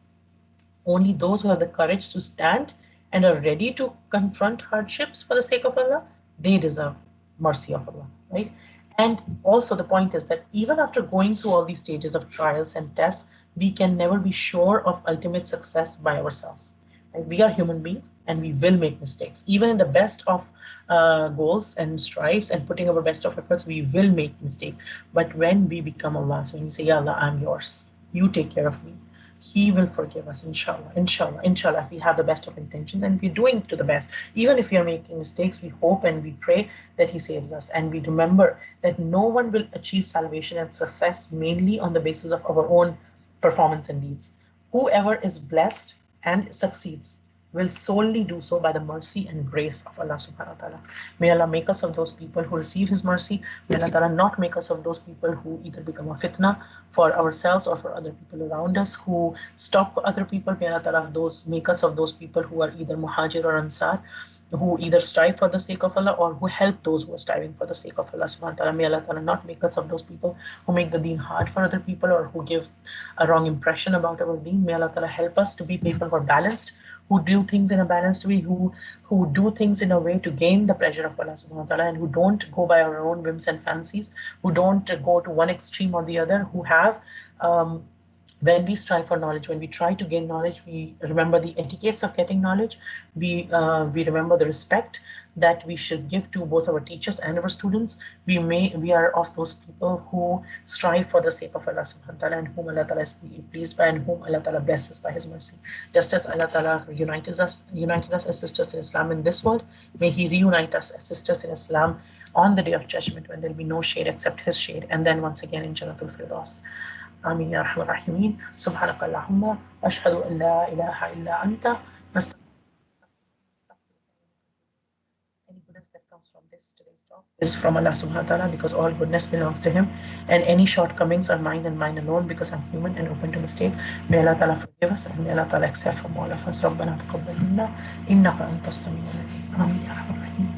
S1: only those who have the courage to stand and are ready to confront hardships for the sake of Allah, they deserve mercy of Allah, right? And also the point is that even after going through all these stages of trials and tests, we can never be sure of ultimate success by ourselves. Right? We are human beings and we will make mistakes. Even in the best of goals and strives and putting our best of efforts, we will make mistakes. But when we become Allah, so when we say, Ya Allah, I'm yours, you take care of me, he will forgive us, inshallah, inshallah, inshallah, if we have the best of intentions and if we're doing to the best. Even if we are making mistakes, we hope and we pray that he saves us. And we remember that no one will achieve salvation and success mainly on the basis of our own performance and deeds. Whoever is blessed and succeeds will solely do so by the mercy and grace of Allah subhanahu wa ta'ala. May Allah make us of those people who receive his mercy. May Allah ta'ala not make us of those people who either become a fitna for ourselves or for other people around us, who stop other people. May Allah ta'ala make us of those people who are either muhajir or ansar, who either strive for the sake of Allah or who help those who are striving for the sake of Allah subhanahu wa ta'ala. May Allah ta'ala not make us of those people who make the deen hard for other people or who give a wrong impression about our deen. May Allah ta'ala help us to be people who are balanced, who do things in a balanced way, who do things in a way to gain the pleasure of Allah subhanahu wa ta'ala, and who don't go by our own whims and fancies, who don't go to one extreme or the other, who have when we strive for knowledge, when we try to gain knowledge, we remember the etiquettes of getting knowledge. We remember the respect that we should give to both our teachers and our students. We are of those people who strive for the sake of Allah subhanahu wa ta'ala, and whom Allah ta'ala is pleased by, and whom Allah ta'ala blesses by his mercy. Just as Allah ta'ala united us as sisters in Islam in this world, may he reunite us as sisters in Islam on the day of judgment, when there will be no shade except his shade, and then once again in Jannatul Firdaus. آمين يا أرحم الراحمين. سبحانك اللهم أشهد أن لا إله إلا أنت. goodness that comes from this today's talk is from Allah subhanahu wa ta'ala, because all goodness belongs to Him, and any shortcomings are mine and mine alone, because I'm human and open to mistake. May Allah ta'ala forgive us, and may Allah ta'ala accept from all of us. ربنا تقبل منا إنك أنت السميع العليم آمين يا رب العالمين.